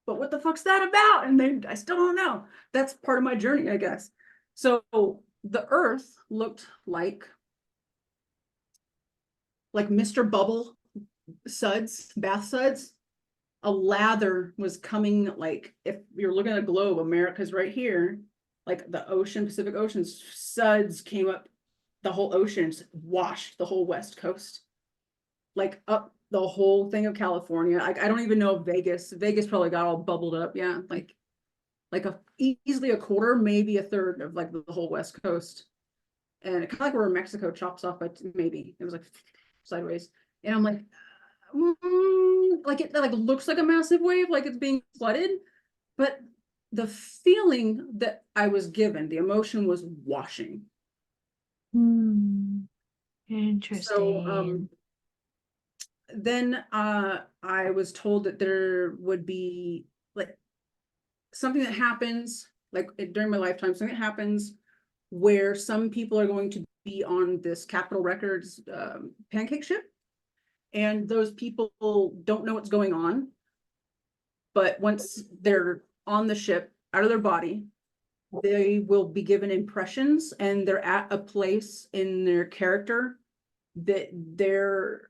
but what the fuck's that about? And I still don't know. That's part of my journey, I guess. So the Earth looked like Mr. Bubble suds, bath suds. A lather was coming like if you're looking at a globe, America's right here, like the ocean, Pacific Ocean suds came up the whole ocean, washed the whole West Coast, like up the whole thing of California. Like I don't even know if Vegas probably got all bubbled up. Yeah, like easily a quarter, maybe a third of like the whole West Coast. And kind of like where Mexico chops off, but maybe it was like sideways. And I'm like it like looks like a massive wave, like it's being flooded, but the feeling that I was given, the emotion was washing.
Hmm.
So
Interesting.
then I was told that there would be like something that happens like during my lifetime, something happens where some people are going to be on this Capitol Records pancake ship, and those people don't know what's going on. But once they're on the ship, out of their body, they will be given impressions, and they're at a place in their character that their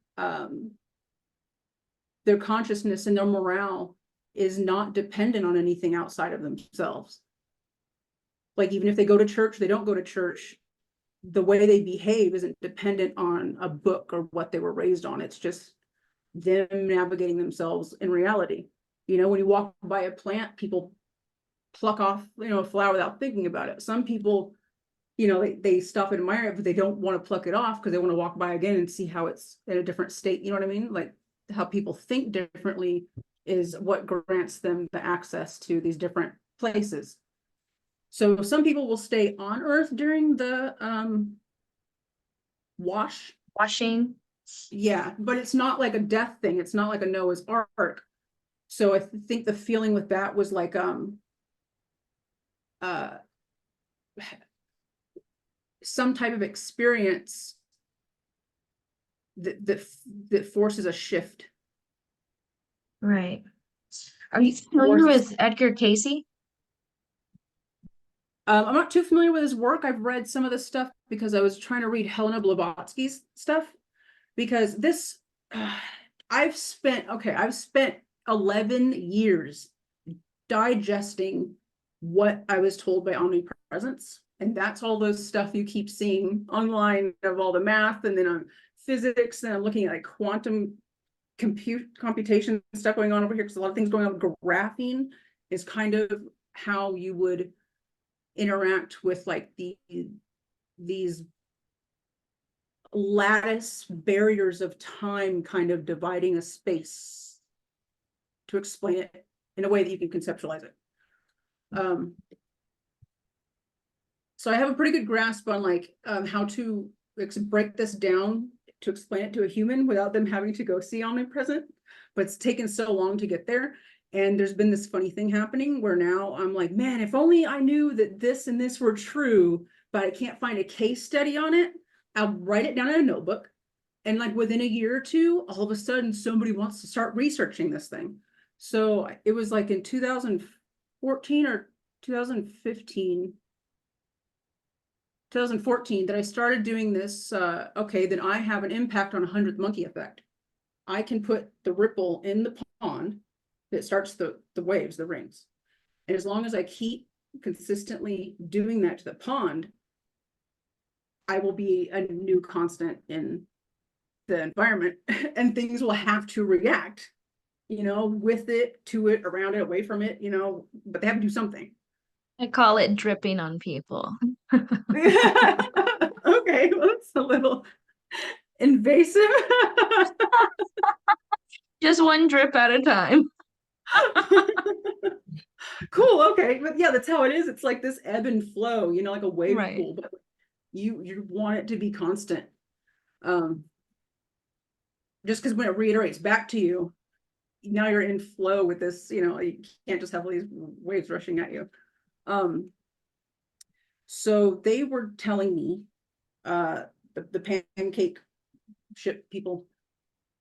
consciousness and their morale is not dependent on anything outside of themselves. Like, even if they go to church, they don't go to church, the way they behave isn't dependent on a book or what they were raised on. It's just them navigating themselves in reality. You know, when you walk by a plant, people pluck off, you know, a flower without thinking about it. Some people, you know, they stop and admire it, but they don't want to pluck it off because they want to walk by again and see how it's in a different state. You know what I mean? Like, how people think differently is what grants them the access to these different places. So some people will stay on Earth during the
Washing.
yeah, but it's not like a death thing. It's not like a Noah's Ark. So I think the feeling with that was like uh some type of experience that forces a shift.
Right. Are you familiar
Forces.
with Edgar Casey?
I'm not too familiar with his work. I've read some of this stuff because I was trying to read Helena Blavatsky's stuff, because this I've spent 11 years digesting what I was told by omnipresence. And that's all those stuff you keep seeing online of all the math, and then on physics, and I'm looking at like quantum computation stuff going on over here, because a lot of things going on. Graphing is kind of how you would interact with like these lattice barriers of time, kind of dividing a space to explain it in a way that you can conceptualize it. So I have a pretty good grasp on like how to break this down to explain it to a human without them having to go see omnipresent, but it's taken so long to get there. And there's been this funny thing happening where now I'm like, man, if only I knew that this and this were true, but I can't find a case study on it. I'll write it down in a notebook. And like within a year or two, all of a sudden somebody wants to start researching this thing. So it was like in 2014 or 2015, 2014 that I started doing this. Okay, then I have an impact on 100th monkey effect. I can put the ripple in the pond that starts the waves, the rings. And as long as I keep consistently doing that to the pond, I will be a new constant in the environment, and things will have to react, you know, with it, to it, around it, away from it, you know, but they have to do something.
I call it dripping on people.
Okay, well, that's a little invasive.
Just one drip at a time.
Cool, okay, but yeah, that's how it is. It's like this ebb and flow, you know, like a wave
Right.
pool, but you want it to be constant. Just because when it reiterates back to you, now you're in flow with this, you know, you can't just have all these waves rushing at you. So they were telling me, the pancake ship people,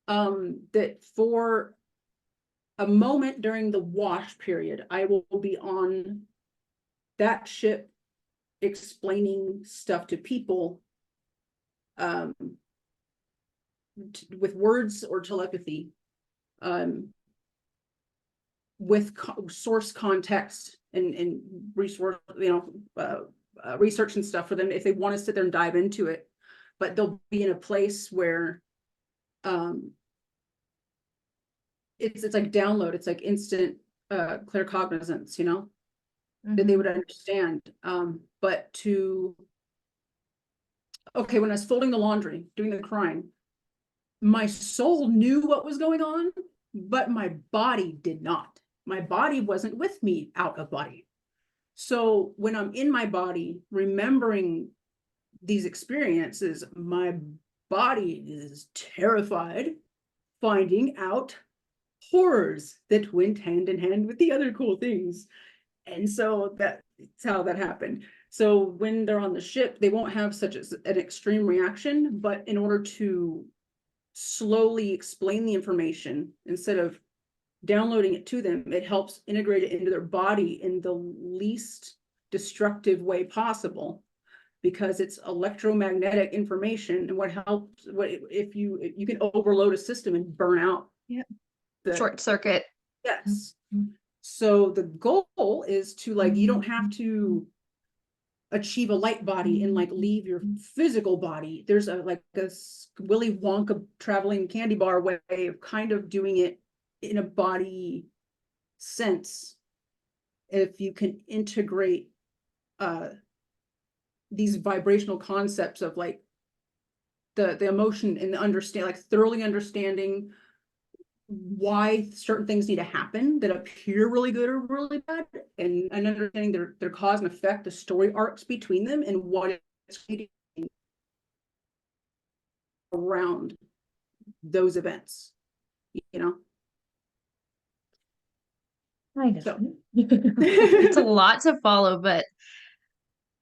that for a moment during the wash period, I will be on that ship explaining stuff to people, with words or telepathy, with source context and resource, you know, research and stuff for them if they want to sit there and dive into it. But they'll be in a place where it's like download, it's like instant claircognizance, you know, that they would understand. But okay, when I was folding the laundry, doing the crying, my soul knew what was going on, but my body did not. My body wasn't with me out of body. So when I'm in my body, remembering these experiences, my body is terrified, finding out horrors that went hand in hand with the other cool things. And so that It's how that happened. So when they're on the ship, they won't have such an extreme reaction, but in order to slowly explain the information instead of downloading it to them, it helps integrate it into their body in the least destructive way possible, because it's electromagnetic information. And what helps, what if you can overload a system and burn out
Yep.
the,
Short circuit.
yes. So the goal is to, like, you don't have to achieve a light body and like leave your physical body. There's a like a Willy Wonka traveling candy bar way of kind of doing it in a body sense. If you can integrate these vibrational concepts of like the emotion and the understand, like thoroughly understanding why certain things need to happen that appear really good or really bad, and understanding their cause and effect, the story arcs between them, and what it's around those events, you know.
I know.
So
It's a lot to follow, but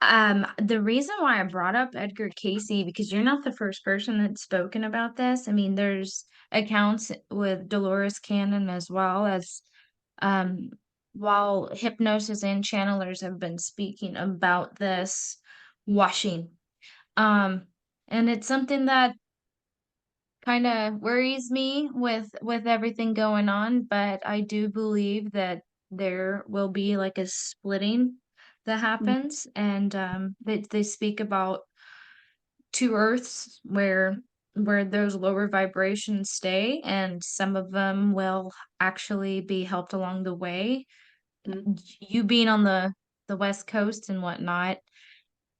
the reason why I brought up Edgar Casey, because you're not the first person that's spoken about this. I mean, there's accounts with Dolores Cannon as well as um while hypnosis and channelers have been speaking about this washing. Um and it's something that kind of worries me with everything going on, but I do believe that there will be like a splitting that happens, and they speak about two earths where those lower vibrations stay, and some of them will actually be helped along the way. You being on the West Coast and whatnot,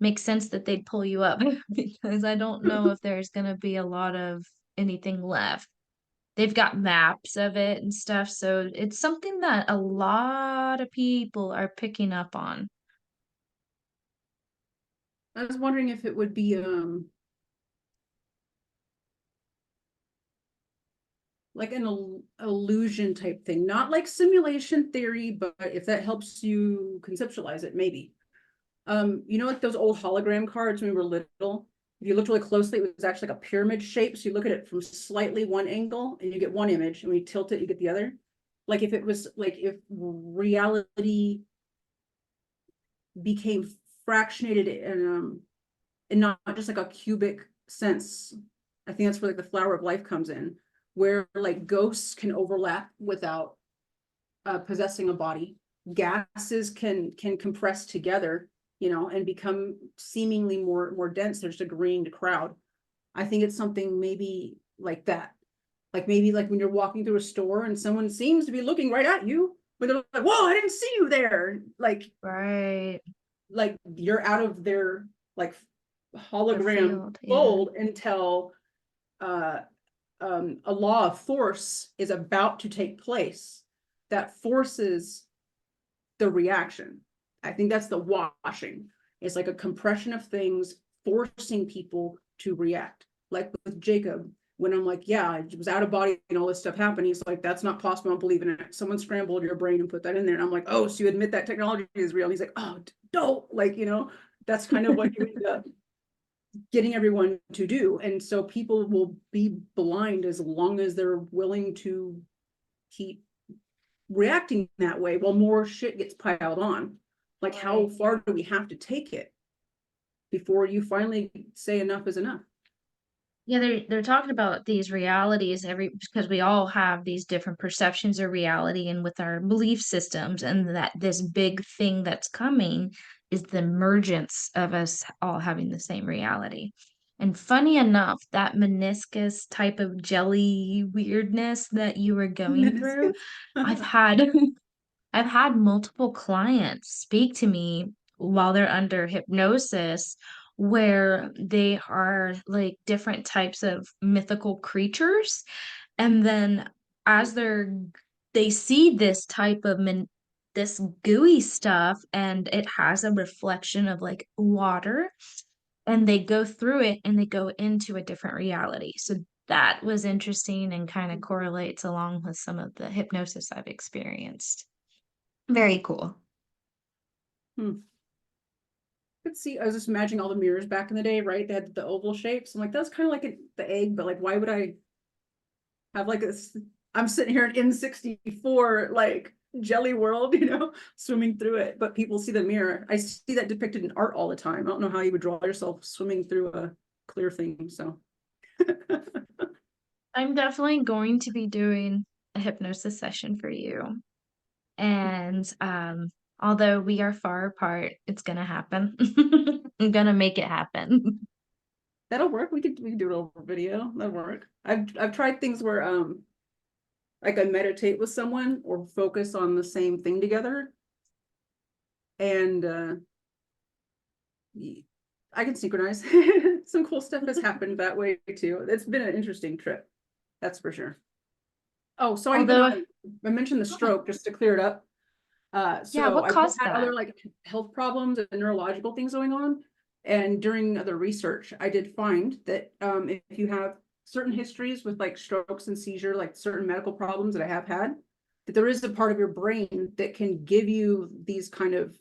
makes sense that they'd pull you up because I don't know if there's gonna be a lot of anything left. They've got maps of it and stuff, so it's something that a lot of people are picking up on.
I was wondering if it would be like an illusion type thing, not like simulation theory, but if that helps you conceptualize it, maybe. You know, like those old hologram cards when we were little, if you looked really closely, it was actually like a pyramid shape. So you look at it from slightly one angle and you get one image, and when you tilt it, you get the other. Like if it was like if reality became fractionated and not just like a cubic sense. I think that's where like the flower of life comes in, where like ghosts can overlap without possessing a body. Gases can compress together, you know, and become seemingly more dense. They're just agreeing to crowd. I think it's something maybe like that. Like maybe like when you're walking through a store and someone seems to be looking right at you, but they're like, "Whoa, I didn't see you there!"
Right.
Like you're out of their like
The
hologram
field, yeah.
fold until uh a law of force is about to take place that forces the reaction. I think that's the washing. It's like a compression of things forcing people to react. Like with Jacob, when I'm like, yeah, I was out of body and all this stuff happened. He's like, that's not possible. I don't believe in it. Someone scrambled your brain and put that in there. And I'm like, oh, so you admit that technology is real? And he's like, oh, don't. Like, you know, that's kind of what you end up getting everyone to do. And so people will be blind as long as they're willing to keep reacting that way while more shit gets piled on. Like, how
Right.
far do we have to take it before you finally say enough is enough?
Yeah, they're talking about these realities every because we all have these different perceptions of reality and with our belief systems, and that this big thing that's coming is the emergence of us all having the same reality. And funny enough, that meniscus type of jelly weirdness that you were going through, I've had I've had multiple clients speak to me while they're under hypnosis where they are like different types of mythical creatures. And then as they see this type of this gooey stuff and it has a reflection of like water and they go through it and they go into a different reality. So that was interesting and kind of correlates along with some of the hypnosis I've experienced. Very cool.
Hmm. Let's see, I was just imagining all the mirrors back in the day, right? They had the oval shapes. I'm like, that's kind of like the egg, but like, why would I have like this? I'm sitting here in N64, like jelly world, swimming through it. But people see the mirror. I see that depicted in art all the time. I don't know how you would draw yourself swimming through a clear thing. So
I'm definitely going to be doing a hypnosis session for you. And although we are far apart, it's gonna happen. I'm gonna make it happen.
that'll work. We can do it over video. That'll work. I've tried things where like I meditate with someone or focus on the same thing together. And I can synchronize. Some cool stuff has happened that way too. It's been an interesting trip, that's for sure. Oh, so
Although,
I mentioned the stroke just to clear it up.
yeah,
So
what
I've
caused
had
that?
other like health problems and neurological things going on. And during the research, I did find that if you have certain histories with like strokes and seizure, like certain medical problems that I have had, that there is a part of your brain that can give you these kind of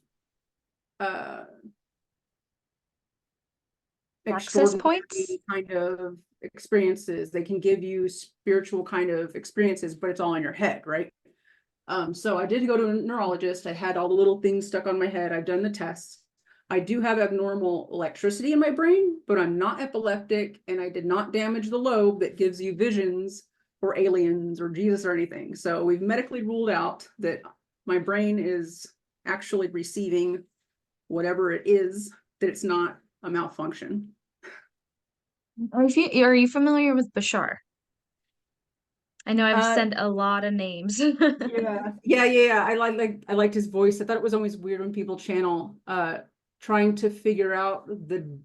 uh
Access points?
extraordinary kind of experiences. They can give you spiritual kind of experiences, but it's all in your head, right? So I did go to a neurologist. I had all the little things stuck on my head. I've done the tests. I do have abnormal electricity in my brain, but I'm not epileptic and I did not damage the lobe that gives you visions or aliens or Jesus or anything. So we've medically ruled out that my brain is actually receiving whatever it is, that it's not a malfunction.
Are you familiar with Bashar? I know I've
Uh,
sent a lot of names.
yeah. I liked his voice. I thought it was always weird when people channel trying to figure out the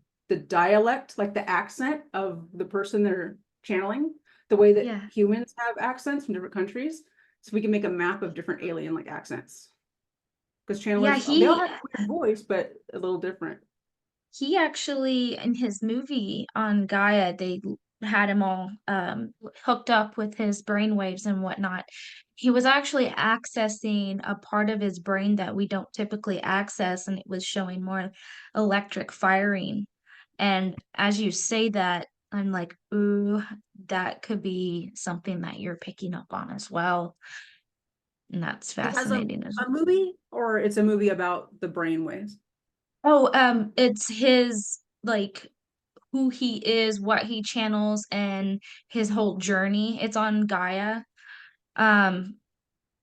dialect, like the accent of the person they're channeling, the way that
Yeah.
humans have accents from different countries. So we can make a map of different alien like accents. Because
Yeah,
channelers, they all have a weird voice, but a little different.
he actually in his movie on Gaia, they had him all hooked up with his brain waves and whatnot. He was actually accessing a part of his brain that we don't typically access, and it was showing more electric firing. And as you say that, I'm like, ooh, that could be something that you're picking up on as well. And that's
He has
fascinating.
a movie, or it's a movie about the brainwaves.
Oh, it's his like who he is, what he channels, and his whole journey. It's on Gaia. Um,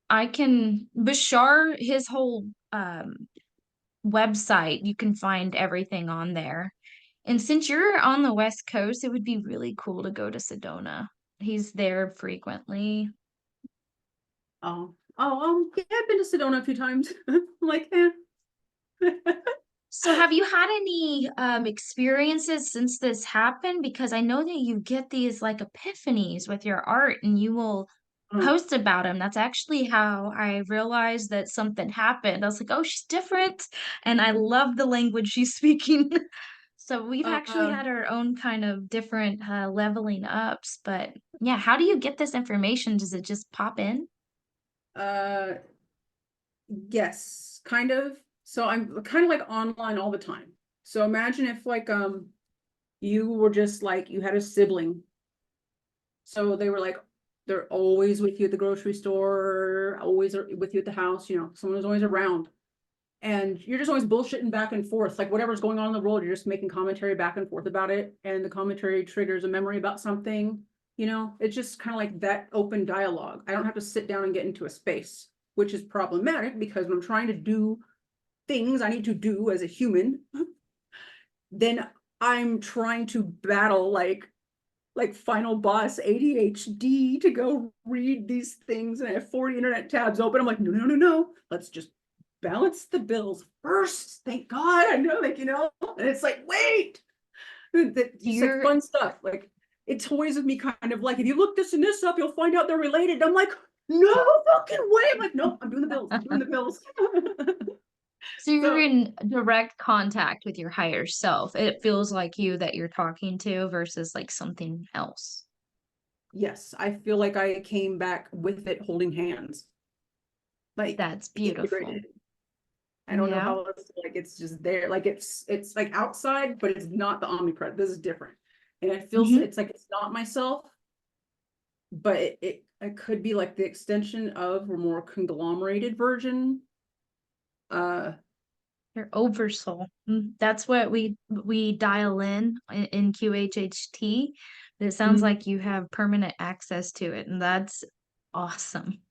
I can Bashar, his whole website, you can find everything on there. And since you're on the West Coast, it would be really cool to go to Sedona. He's there frequently.
Yeah, I've been to Sedona a few times. Like, eh.
So have you had any experiences since this happened? Because I know that you get these like epiphanies with your art and you will
Uh,
post about them. That's actually how I realized that something happened. I was like, oh, she's different. And I love the language she's speaking. So we've actually
uh,
had our own kind of different leveling ups. But yeah, how do you get this information? Does it just pop in?
uh, yes, kind of. So I'm kind of like online all the time. So imagine if like you were just like you had a sibling. So they were like they're always with you at the grocery store, always with you at the house, someone was always around. And you're just always bullshitting back and forth. Like whatever's going on in the world, you're just making commentary back and forth about it. And the commentary triggers a memory about something. It's just kind of like that open dialogue. I don't have to sit down and get into a space, which is problematic because when I'm trying to do things I need to do as a human, then I'm trying to battle like final boss ADHD to go read these things and I have 40 internet tabs open. I'm like, no. Let's just balance the bills first. Thank God. I know, and it's like, wait, it's like
You're
fun stuff. Like it toys with me kind of like, if you look this and this up, you'll find out they're related. I'm like, no fucking way. I'm like, no, I'm doing the bills. I'm doing the bills.
So you're
So
in direct contact with your higher self. It feels like you that you're talking to versus like something else.
yes, I feel like I came back with it holding hands, like
That's beautiful.
integrated. I don't know
Yeah.
how else, like, it's just there, like, it's like outside, but it's not the omnipresent. This is different. And it feels,
Hmm.
it's like, it's not myself, but it could be like the extension of a more conglomerated version. Uh,
Your oversoul. That's what we dial in QHHT. It sounds
mhm.
like you have permanent access to it, and that's awesome.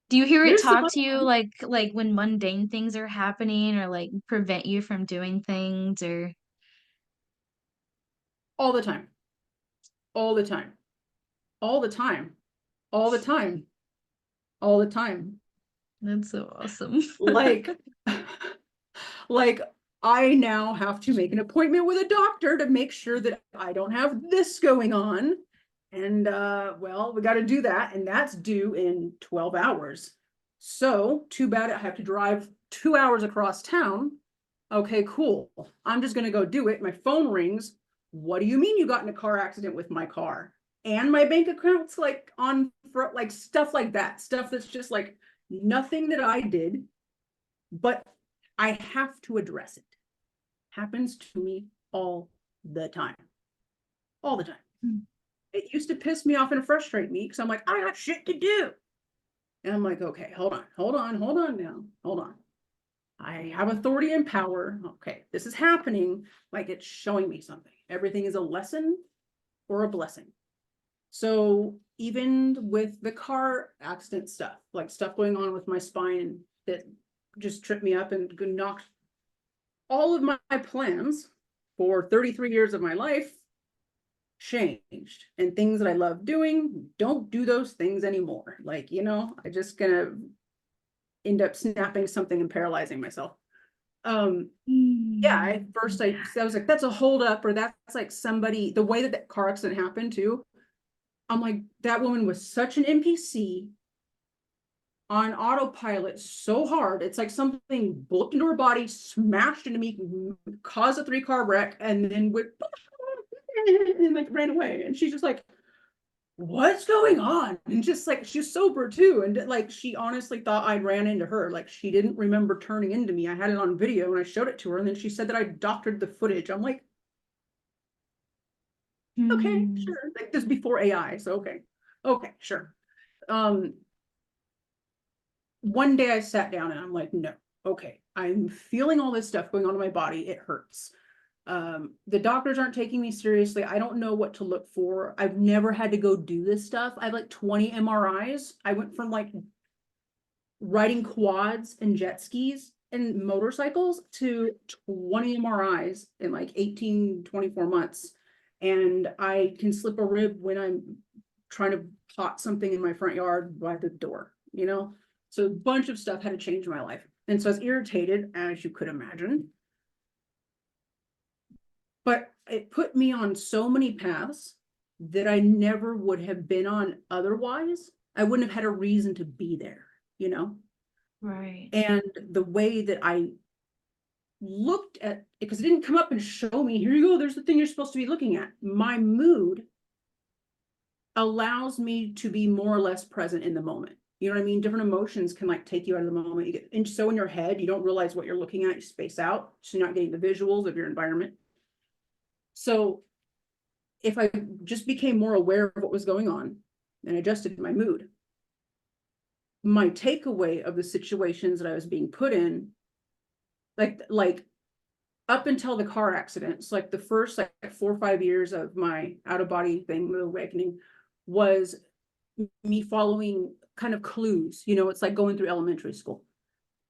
Do you hear it
There's some
talk to you like when mundane things are happening or like prevent you from doing things or
all the time, all the time, all the time, all the time, all the time.
that's so awesome.
Like, like I now have to make an appointment with a doctor to make sure that I don't have this going on. And well, we got to do that, and that's due in 12 hours. So too bad I have to drive 2 hours across town. Okay, cool. I'm just gonna go do it. My phone rings. What do you mean you got in a car accident with my car? And my bank account's like on for like stuff like that. Stuff that's just like nothing that I did, but I have to address it. Happens to me all the time. All the time.
Mm.
It used to piss me off and frustrate me because I'm like, I got shit to do. And I'm like, okay, hold on now. Hold on. I have authority and power. Okay, this is happening. Like, it's showing me something. Everything is a lesson or a blessing. So even with the car accident stuff, like stuff going on with my spine that just tripped me up and knocked all of my plans for 33 years of my life changed, and things that I love doing, don't do those things anymore. Like, I just gonna end up snapping something and paralyzing myself. Yeah, at first I was like, that's a holdup, or that's like somebody, the way that that car accident happened too. I'm like, that woman was such an NPC on autopilot so hard. It's like something bullet into her body, smashed into me, caused a 3-car wreck, and then went and like ran away. And she's just like, what's going on? And just like, she's sober too. And like, she honestly thought I ran into her. Like, she didn't remember turning into me. I had it on video and I showed it to her. And then she said that I doctored the footage. I'm like, okay,
Mm.
sure. Like, this is before AI. So, okay. Okay, sure. Um, One day I sat down and I'm like, no, okay, I'm feeling all this stuff going on in my body. It hurts. The doctors aren't taking me seriously. I don't know what to look for. I've never had to go do this stuff. I have like 20 MRIs. I went from like riding quads and jet skis and motorcycles to 20 MRIs in like 18, 24 months. And I can slip a rib when I'm trying to pot something in my front yard by the door, you know? So a bunch of stuff had to change my life. And so I was irritated, as you could imagine. But it put me on so many paths that I never would have been on otherwise. I wouldn't have had a reason to be there, you know?
Right.
And the way that I looked at it, because it didn't come up and show me, here you go, there's the thing you're supposed to be looking at. My mood allows me to be more or less present in the moment. You know what I mean? Different emotions can like take you out of the moment. You get so in your head, you don't realize what you're looking at, you space out, so you're not getting the visuals of your environment. So if I just became more aware of what was going on and adjusted my mood, my takeaway of the situations that I was being put in, like up until the car accidents, like the first like 4 or 5 years of my out of body thing, the awakening, was me following kind of clues. It's like going through elementary school.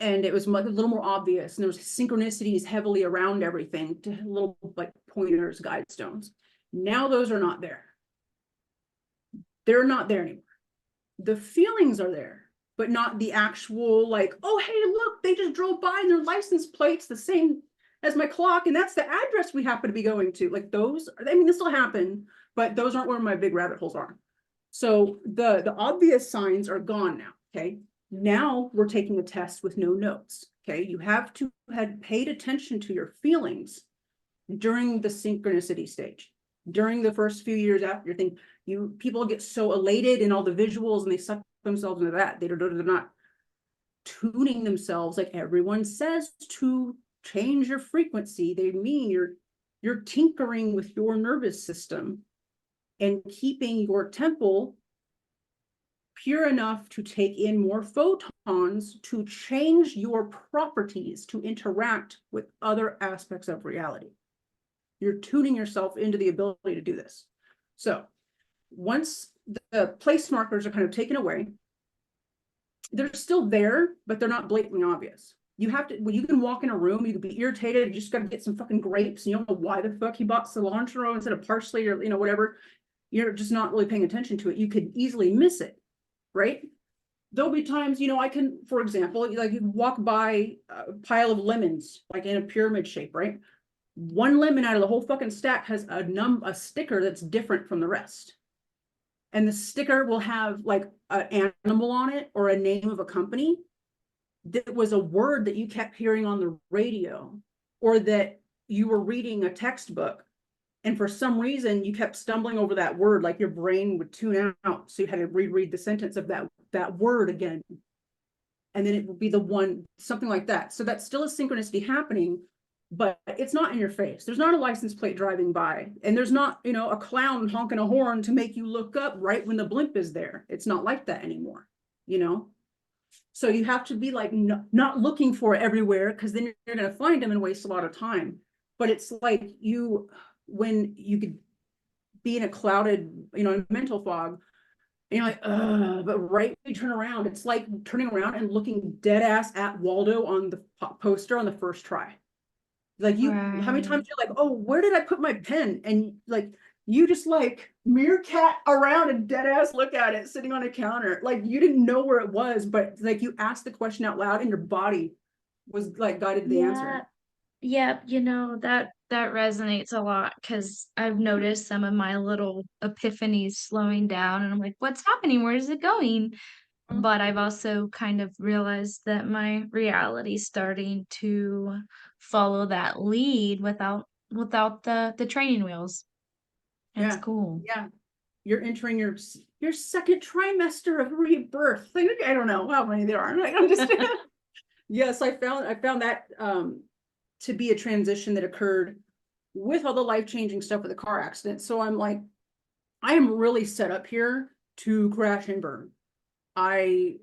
And it was a little more obvious. And there was synchronicities heavily around everything, to little like pointers, guide stones. Now those are not there. They're not there anymore. The feelings are there, but not the actual like, oh, hey, look, they just drove by and their license plate's the same as my clock. And that's the address we happen to be going to. Like those, I mean, this will happen, but those aren't where my big rabbit holes are. So the obvious signs are gone now. Okay. Now we're taking a test with no notes. Okay. You have to have paid attention to your feelings during the synchronicity stage. During the first few years after your thing, people get so elated in all the visuals and they suck themselves into that. They're not tuning themselves, like everyone says, to change your frequency. They mean you're tinkering with your nervous system and keeping your temple pure enough to take in more photons to change your properties to interact with other aspects of reality. You're tuning yourself into the ability to do this. So once the place markers are kind of taken away, they're still there, but they're not blatantly obvious. You have to, when you can walk in a room, you can be irritated, you just got to get some fucking grapes, and you don't know why the fuck you bought cilantro instead of parsley or, you know, whatever. You're just not really paying attention to it. You could easily miss it, right? There'll be times, you know, I can, for example, like you walk by a pile of lemons, like in a pyramid shape, right? One lemon out of the whole fucking stack has a sticker that's different from the rest. And the sticker will have like an animal on it or a name of a company that was a word that you kept hearing on the radio, or that you were reading a textbook, and for some reason you kept stumbling over that word, like your brain would tune out, so you had to reread the sentence of that word again, and then it would be the one, something like that. So that's still a synchronicity happening, but it's not in your face. There's not a license plate driving by, and there's not, you know, a clown honking a horn to make you look up right when the blimp is there. It's not like that anymore, you know. So you have to be like not looking for it everywhere, because then you're going to find them and waste a lot of time. But it's like when you could be in a clouded, you know, mental fog, and you're like, but right when you turn around, it's like turning around and looking dead ass at Waldo on the poster on the first try. Like how many
Right.
times you're like, oh, where did I put my pen? And like, you just like meerkat around and dead ass look at it sitting on a counter. Like you didn't know where it was, but like you asked the question out loud and your body was like guided to the
Yeah.
answer.
Yeah, you know, that resonates a lot because I've noticed some of my little epiphanies slowing down and I'm like, what's happening? Where is it going? But I've also kind of realized that my reality's starting to follow that lead without the training wheels. It's
Yeah.
cool.
Yeah. You're entering your second trimester of rebirth. Like, I don't know how many there are. Like, I'm just yes, I found that to be a transition that occurred with all the life-changing stuff with the car accident. So I'm like, I am really set up here to crash and burn. I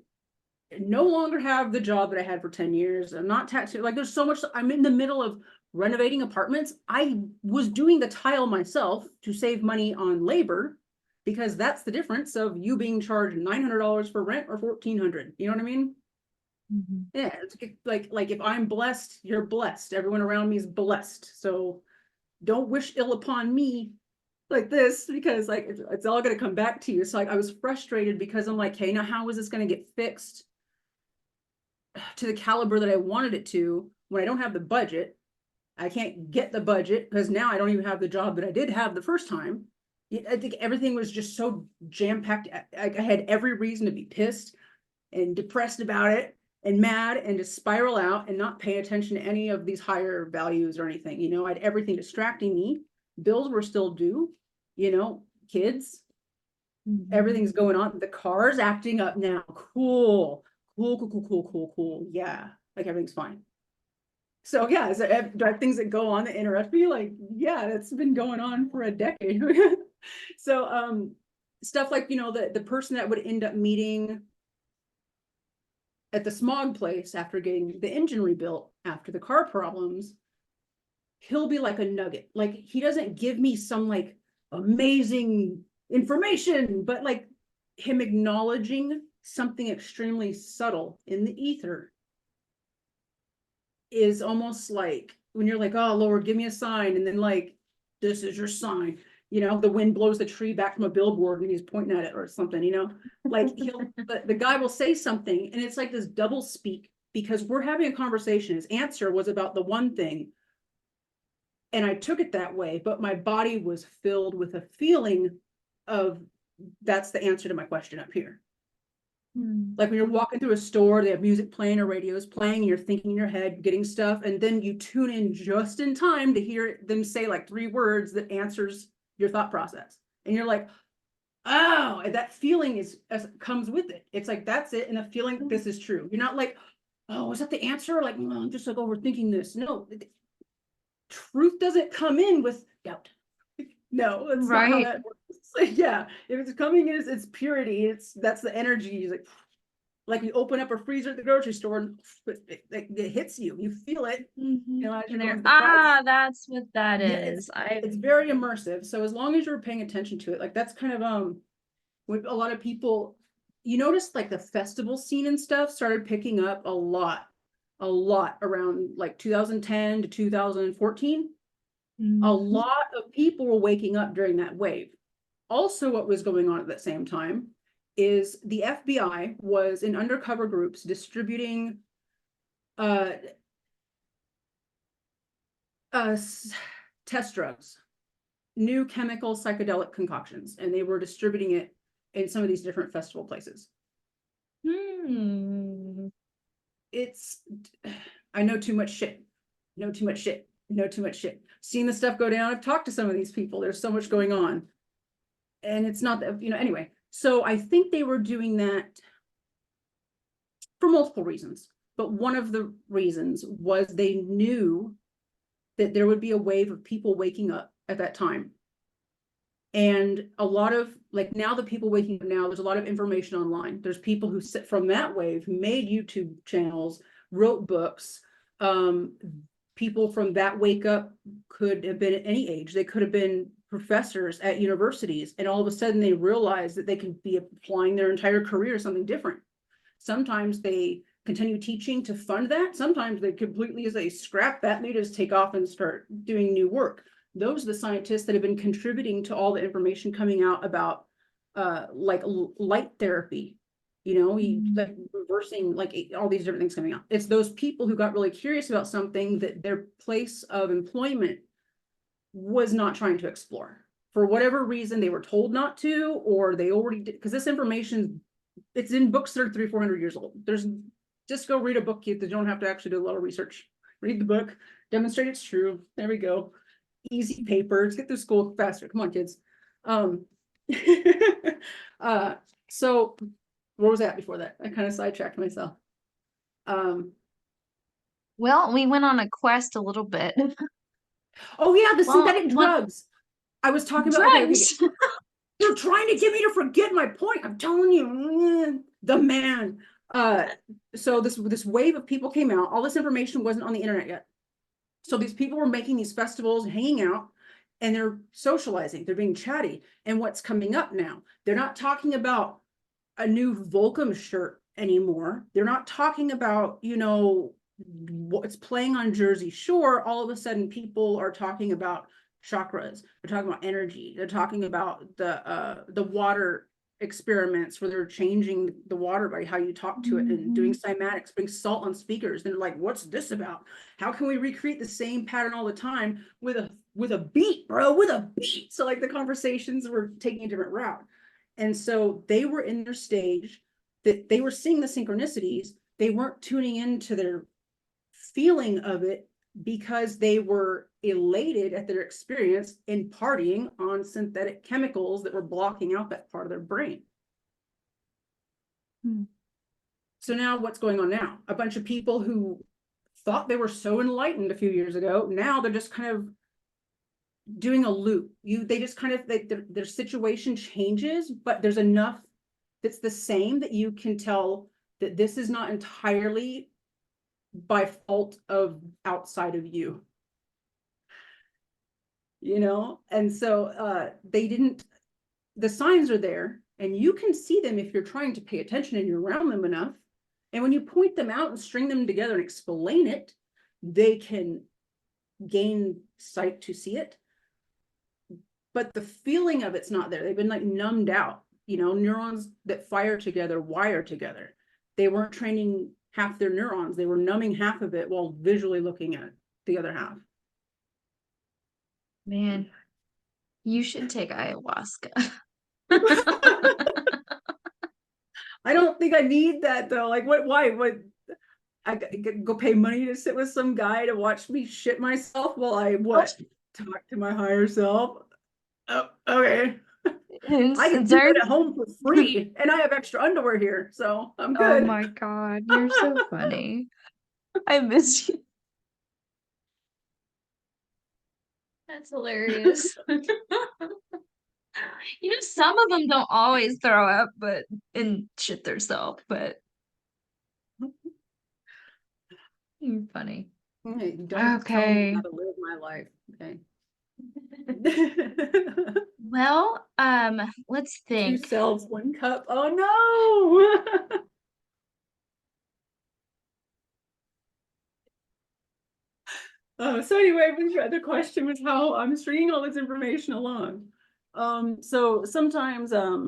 no longer have the job that I had for 10 years. I'm not taxed. Like there's so much, I'm in the middle of renovating apartments. I was doing the tile myself to save money on labor, because that's the difference of you being charged $900 for rent or 1,400. You know what I mean?
Mhm.
Yeah, it's like if I'm blessed, you're blessed. Everyone around me is blessed. So don't wish ill upon me like this, because like it's all going to come back to you. So like I was frustrated because I'm like, hey, now how is this going to get fixed to the caliber that I wanted it to when I don't have the budget? I can't get the budget because now I don't even have the job that I did have the first time. I think everything was just so jam packed. I had every reason to be pissed and depressed about it and mad and to spiral out and not pay attention to any of these higher values or anything. You know, I had everything distracting me. Bills were still due, you know, kids,
Mhm.
everything's going on. The car's acting up now. Cool. Cool, cool, cool, cool, cool, cool. Yeah. Like everything's fine. So yeah, do I have things that go on that interrupt me? Like, yeah, that's been going on for a decade. So stuff like, you know, the person that would end up meeting at the smog place after getting the engine rebuilt after the car problems, he'll be like a nugget. Like he doesn't give me some like amazing information, but like him acknowledging something extremely subtle in the ether is almost like when you're like, oh Lord, give me a sign, and then like, this is your sign. You know, the wind blows the tree back from a billboard and he's pointing at it or something, you know, like the guy will say something and it's like this double speak, because we're having a conversation. His answer was about the one thing, and I took it that way, but my body was filled with a feeling of that's the answer to my question up here.
Mm.
Like when you're walking through a store, they have music playing or radios playing, and you're thinking in your head, getting stuff, and then you tune in just in time to hear them say like 3 words that answers your thought process. And you're like, oh, and that feeling comes with it. It's like, that's it. And the feeling, this is true. You're not like, oh, is that the answer? Like, well, I'm just like overthinking this. No, truth doesn't come in with doubt. No, that's not how
Right.
that works. Yeah, if it's coming in, it's purity. That's the energy. It's like you open up a freezer at the grocery store and it hits you. You feel it,
Mhm.
as you're
And
going
there,
to the price.
that's what that
Yeah,
is. I
it's very immersive. So as long as you're paying attention to it, like that's kind of with a lot of people, you notice like the festival scene and stuff started picking up a lot around like 2010 to 2014. A
Mhm.
lot of people were waking up during that wave. Also, what was going on at that same time is the FBI was in undercover groups distributing uh, uh, test drugs, new chemical psychedelic concoctions, and they were distributing it in some of these different festival places.
Hmm.
It's, I know too much shit, know too much shit, know too much shit. Seen the stuff go down. I've talked to some of these people. There's so much going on. And it's not that, anyway. So I think they were doing that for multiple reasons. But one of the reasons was they knew that there would be a wave of people waking up at that time. And a lot of like now the people waking up now, there's a lot of information online. There's people who sit from that wave who made YouTube channels, wrote books. People from that wake up could have been at any age. They could have been professors at universities, and all of a sudden they realize that they can be applying their entire career to something different. Sometimes they continue teaching to fund that. Sometimes they completely, as they scrap that, they just take off and start doing new work. Those are the scientists that have been contributing to all the information coming out about like light therapy, like reversing like all these different things coming out. It's those people who got really curious about something that their place of employment was not trying to explore. For whatever reason, they were told not to, or they already did, because this information, it's in books that are 300-400 years old. There's just go read a book. You don't have to actually do a lot of research. Read the book, demonstrate it's true. There we go. Easy paper. Let's get through school faster. Come on, kids. Um, uh, so where was that before that? I kind of sidetracked myself. Um,
Well, we went on a quest a little bit.
oh yeah, the
Well,
synthetic
what
drugs. I was talking about, okay.
drugs?
You're trying to get me to forget my point. I'm telling you, the man. Uh, so this wave of people came out. All this information wasn't on the internet yet. So these people were making these festivals, hanging out, and they're socializing. They're being chatty. And what's coming up now? They're not talking about a new Volcom shirt anymore. They're not talking about, what's playing on Jersey Shore. All of a sudden, people are talking about chakras. They're talking about energy. They're talking about the water experiments where they're changing the water by how you talk to it and doing
Mhm.
cymatics, putting salt on speakers. They're like, what's this about? How can we recreate the same pattern all the time with a beat, bro, with a beat? So like the conversations were taking a different route. And so they were in their stage that they were seeing the synchronicities. They weren't tuning into their feeling of it because they were elated at their experience in partying on synthetic chemicals that were blocking out that part of their brain.
Hmm.
So now what's going on now? A bunch of people who thought they were so enlightened a few years ago, now they're just kind of doing a loop. They just kind of, their situation changes, but there's enough that's the same that you can tell that this is not entirely by fault of outside of you, and so they didn't, the signs are there and you can see them if you're trying to pay attention and you're around them enough, and when you point them out and string them together and explain it, they can gain sight to see it, but the feeling of it's not there. They've been like numbed out. Neurons that fire together wire together. They weren't training half their neurons. They were numbing half of it while visually looking at the other half.
Man, you should take ayahuasca.
I don't think I need that though. Like what, why, what, I go pay money to sit with some guy to watch me shit myself while I
Oh,
what? Talk to my higher self. Oh, okay. I can do
Concerned?
that at home for free, and I have extra underwear here, so I'm
Oh
good.
my God, you're so funny. I miss you. That's hilarious. You know, some of them don't always throw up, but and shit themselves, but you're funny.
Hey, don't tell me how
Okay.
to live my life, okay?
Well, let's
Two
think.
selves, one cup. Oh no. So anyway, the question was how I'm stringing all this information along. So sometimes I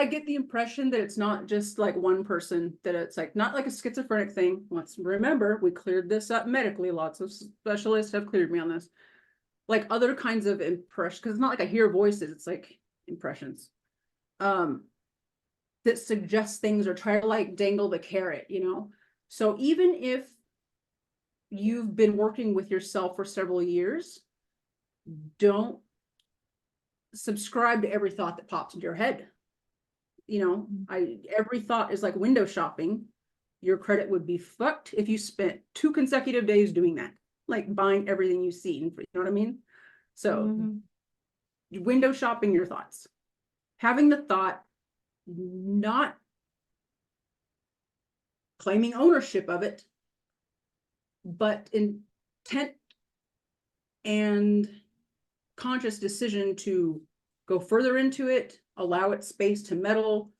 get the impression that it's not just like one person, that it's like not like a schizophrenic thing. Let's remember, we cleared this up medically. Lots of specialists have cleared me on this. Like other kinds of impression, because it's not like I hear voices, it's like impressions. Um, that suggest things or try to like dangle the carrot, you know? So even if you've been working with yourself for several years, don't subscribe to every thought that pops into your head. You know, every thought is like window shopping. Your credit would be fucked if you spent 2 consecutive days doing that, like buying everything you see. You know what I mean? So
Mhm.
window shopping your thoughts. Having the thought, not claiming ownership of it, but intent and conscious decision to go further into it, allow it space to meddle,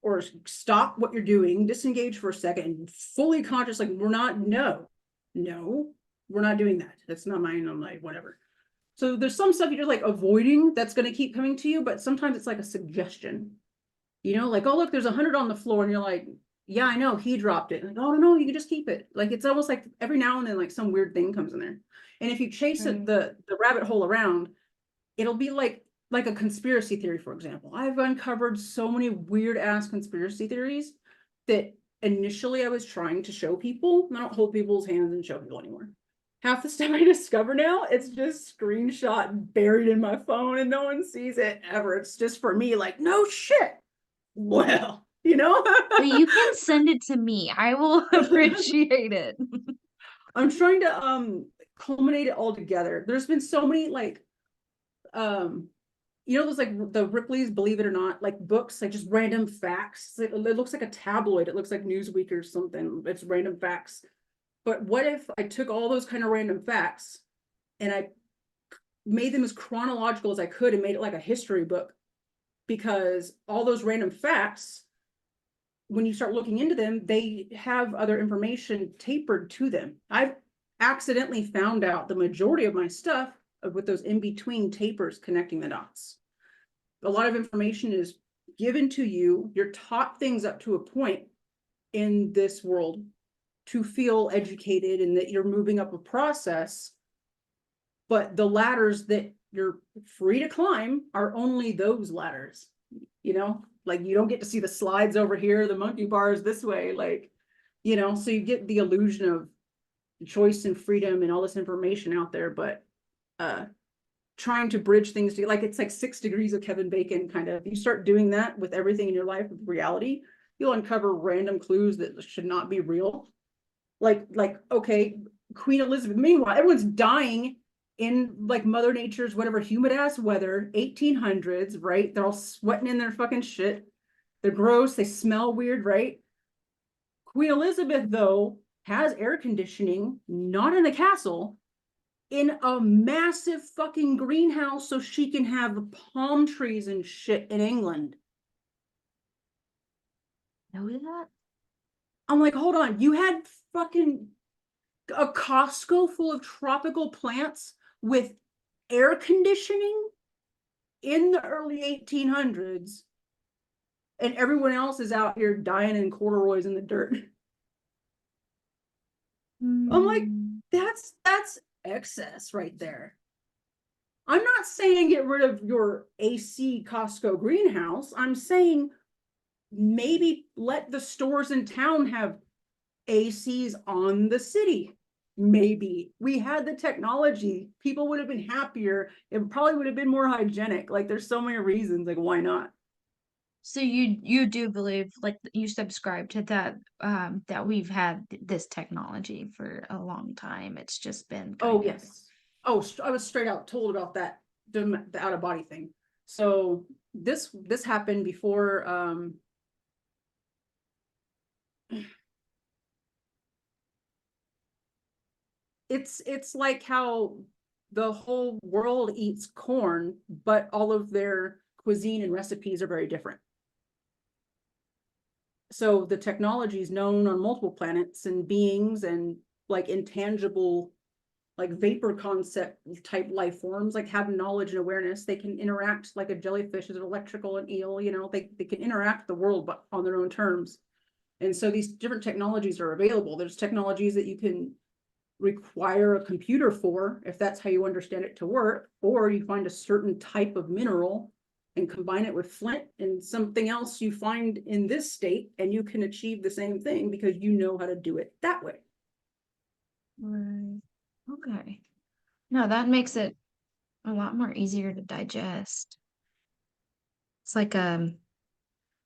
or stop what you're doing, disengage for a second, and fully conscious, like we're not, no, we're not doing that. That's not mine. I'm like, whatever. So there's some stuff you're just like avoiding that's going to keep coming to you, but sometimes it's like a suggestion, you know, like, oh, look, there's 100 on the floor. And you're like, yeah, I know he dropped it. Like, oh, no, you can just keep it. Like, it's almost like every now and then, like some weird thing comes in there. And if you chase it,
Right.
the rabbit hole around, it'll be like a conspiracy theory, for example. I've uncovered so many weird ass conspiracy theories that initially I was trying to show people. I don't hold people's hands and show people anymore. Half the stuff I discover now, it's just screenshot buried in my phone and no one sees it ever. It's just for me, like, no shit. Well, you know?
Well, you can send it to me. I will appreciate it.
I'm trying to culminate it all together. There's been so many like um you know those like the Ripley's Believe It or Not, like books, like just random facts. It looks like a tabloid. It looks like Newsweek or something. It's random facts. But what if I took all those kind of random facts and I made them as chronological as I could and made it like a history book? Because all those random facts, when you start looking into them, they have other information tapered to them. I've accidentally found out the majority of my stuff with those in between tapers connecting the dots. A lot of information is given to you. You're taught things up to a point in this world to feel educated and that you're moving up a process. But the ladders that you're free to climb are only those ladders, you know, like you don't get to see the slides over here, the monkey bars this way, like, you know, so you get the illusion of choice and freedom and all this information out there, but trying to bridge things to like it's like 6 degrees of Kevin Bacon kind of. You start doing that with everything in your life with reality, you'll uncover random clues that should not be real. Like okay, Queen Elizabeth. Meanwhile, everyone's dying in like Mother Nature's whatever humid ass weather, 1800s, right? They're all sweating in their fucking shit. They're gross. They smell weird, right? Queen Elizabeth though has air conditioning, not in the castle, in a massive fucking greenhouse so she can have palm trees and shit in England.
Know that?
I'm like, hold on, you had fucking a Costco full of tropical plants with air conditioning in the early 1800s, and everyone else is out here dying in corduroys in the dirt. I'm like,
Hmm.
that's excess right there. I'm not saying get rid of your AC Costco greenhouse. I'm saying maybe let the stores in town have ACs on the city. Maybe we had the technology, people would have been happier. It probably would have been more hygienic. Like there's so many reasons, like why not?
So you do believe, like, you subscribe to that, that we've had this technology for a long time. It's just been
Oh,
kind of
yes. Oh, I was straight out told about that, the out of body thing. So this happened before it's like how the whole world eats corn, but all of their cuisine and recipes are very different. So the technology is known on multiple planets and beings and like intangible, like vapor concept type life forms, like have knowledge and awareness. They can interact like a jellyfish is an electrical and eel, you know, they can interact the world but on their own terms. And so these different technologies are available. There's technologies that you can require a computer for, if that's how you understand it to work, or you find a certain type of mineral and combine it with flint and something else you find in this state, and you can achieve the same thing because you know how to do it that way.
right. Okay. No, that makes it a lot more easier to digest. It's like on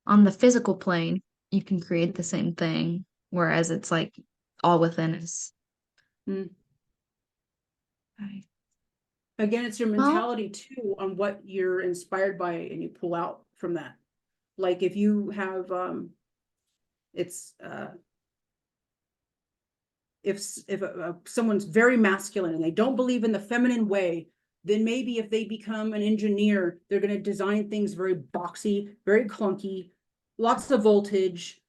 the physical plane, you can create the same thing, whereas it's like all within us.
Mm.
Right.
Again, it's your
Well,
mentality too on what you're inspired by and you pull out from that. Like if you have it's if someone's very masculine and they don't believe in the feminine way, then maybe if they become an engineer, they're going to design things very boxy, very clunky, lots of voltage.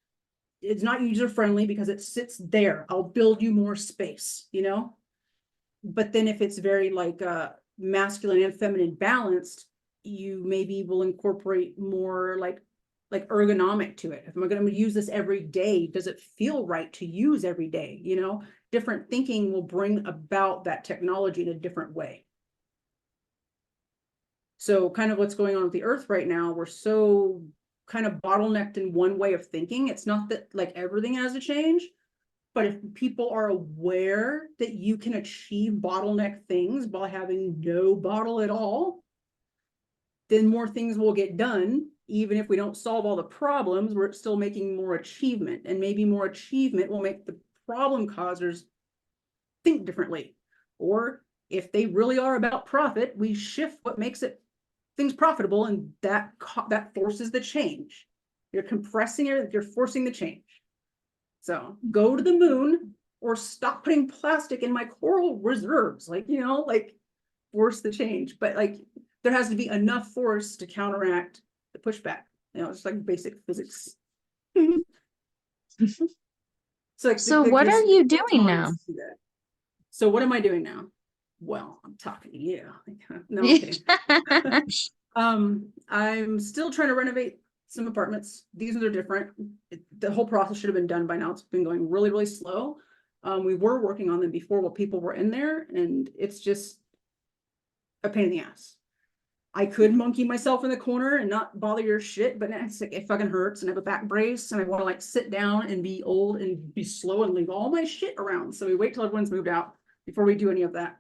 It's not user friendly because it sits there. I'll build you more space, you know? But then if it's very like masculine and feminine balanced, you maybe will incorporate more like ergonomic to it. If I'm going to use this every day, does it feel right to use every day? You know, different thinking will bring about that technology in a different way. So kind of what's going on with the earth right now, we're so kind of bottlenecked in one way of thinking. It's not that like everything has to change, but if people are aware that you can achieve bottleneck things by having no bottle at all, then more things will get done. Even if we don't solve all the problems, we're still making more achievement, and maybe more achievement will make the problem causers think differently. Or if they really are about profit, we shift what makes it things profitable, and that forces the change. You're compressing it, you're forcing the change. So go to the moon or stop putting plastic in my coral reserves. Like, you know, like force the change. But like there has to be enough force to counteract the pushback. You know, it's like basic physics. So like
so what are
the
you doing now?
photons do that. So what am I doing now? Well, I'm talking to you. No, I'm kidding. I'm still trying to renovate some apartments. These are different. The whole process should have been done by now. It's been going really, really slow. We were working on them before while people were in there, and it's just a pain in the ass. I could monkey myself in the corner and not bother your shit, but it's like it fucking hurts and I have a back brace and I want to like sit down and be old and be slow and leave all my shit around. So we wait till everyone's moved out before we do any of that.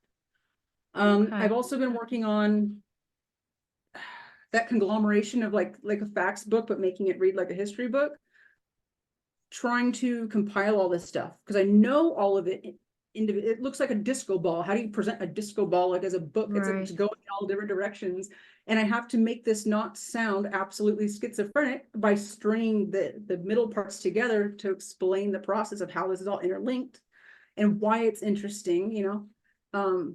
Okay.
I've also been working on that conglomeration of like a facts book, but making it read like a history book, trying to compile all this stuff because I know all of it. It looks like a disco ball. How do you present a disco ball like as a book? It's
Right.
going in all different directions, and I have to make this not sound absolutely schizophrenic by stringing the middle parts together to explain the process of how this is all interlinked and why it's interesting. You know,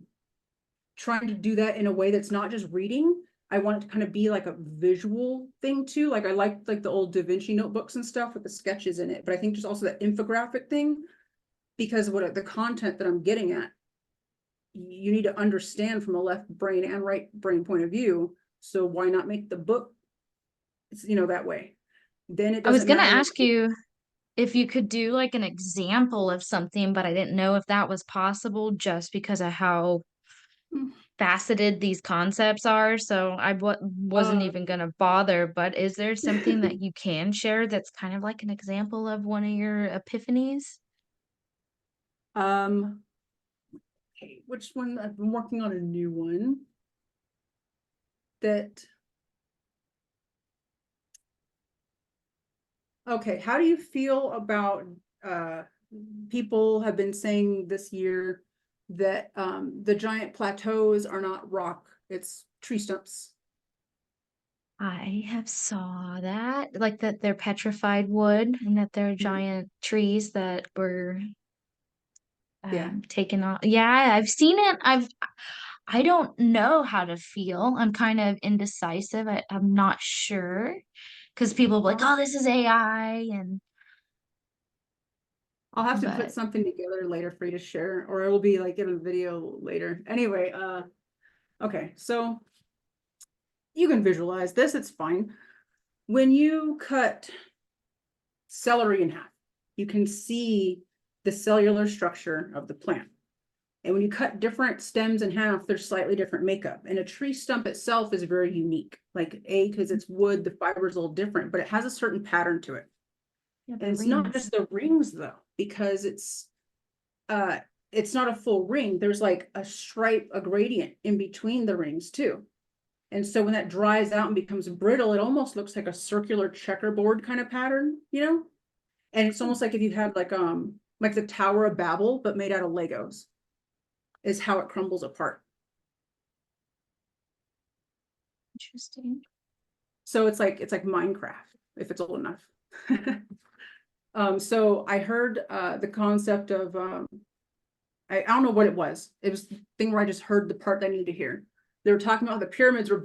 trying to do that in a way that's not just reading. I want it to kind of be like a visual thing too. Like I like the old Da Vinci notebooks and stuff with the sketches in it, but I think just also that infographic thing because what the content that I'm getting at, you need to understand from a left brain and right brain point of view. So why not make the book, you know, that way? Then it
I was
doesn't
gonna
matter.
ask you if you could do like an example of something, but I didn't know if that was possible just because of how faceted these concepts are. So I wasn't
Uh,
even gonna bother, but is there something that you can share that's kind of like an example of one of your epiphanies?
um, Okay, which one? I've been working on a new one that. Okay, how do you feel about people have been saying this year that the giant plateaus are not rock, it's tree stumps.
I have saw that, like that they're petrified wood and that they're
Mhm.
giant trees that were
Yeah,
taken off. Yeah, I've seen it. I don't know how to feel. I'm kind of indecisive. I'm not sure because people are like,
I'll,
oh, this is AI and
I'll have to put
but
something together later for you to share, or it will be like in a video later. Anyway, okay, so you can visualize this, it's fine. When you cut celery in half, you can see the cellular structure of the plant. And when you cut different stems in half, there's slightly different makeup. And a tree stump itself is very unique. Like because it's wood, the fiber is a little different, but it has a certain pattern to it.
yeah,
And
the
it's not
rings.
just the rings though, because uh it's not a full ring. There's like a stripe, a gradient in between the rings too. And so when that dries out and becomes brittle, it almost looks like a circular checkerboard kind of pattern, you know? And it's almost like if you had like the Tower of Babel, but made out of Legos, is how it crumbles apart.
Interesting.
So it's like Minecraft if it's old enough. So I heard the concept of I don't know what it was. It was the thing where I just heard the part that I needed to hear. They were talking about how the pyramids were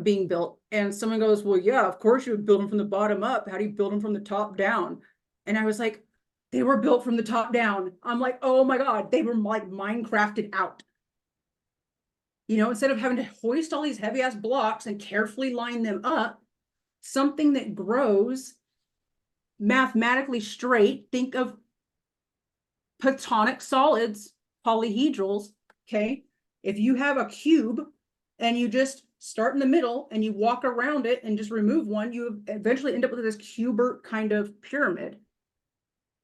being built, and someone goes, "Well, yeah, of course you would build them from the bottom up. How do you build them from the top down?" And I was like, "They were built from the top down." I'm like, "Oh my God, they were like Minecrafted out." You know, instead of having to hoist all these heavy ass blocks and carefully line them up, something that grows mathematically straight, think of platonic solids, polyhedrals, okay? If you have a cube and you just start in the middle and you walk around it and just remove one, you eventually end up with this cubert kind of pyramid.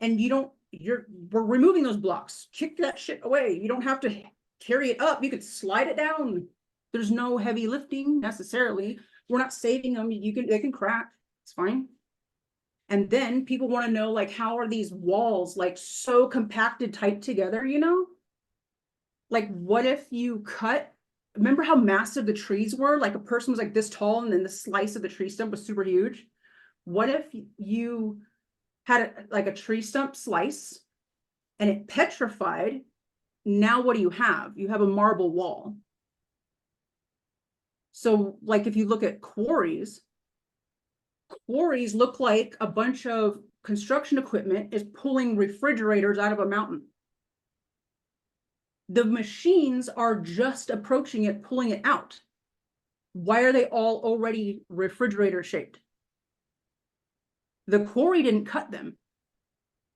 And we're removing those blocks. Kick that shit away. You don't have to carry it up. You could slide it down. There's no heavy lifting necessarily. We're not saving them. They can crack. It's fine. And then people want to know, like, how are these walls like so compacted tight together, you know? Like, what if you remember how massive the trees were? Like a person was like this tall and then the slice of the tree stump was super huge. What if you had like a tree stump slice and it petrified? Now what do you have? You have a marble wall. So like if you look at quarries look like a bunch of construction equipment is pulling refrigerators out of a mountain. The machines are just approaching it, pulling it out. Why are they all already refrigerator shaped? The quarry didn't cut them.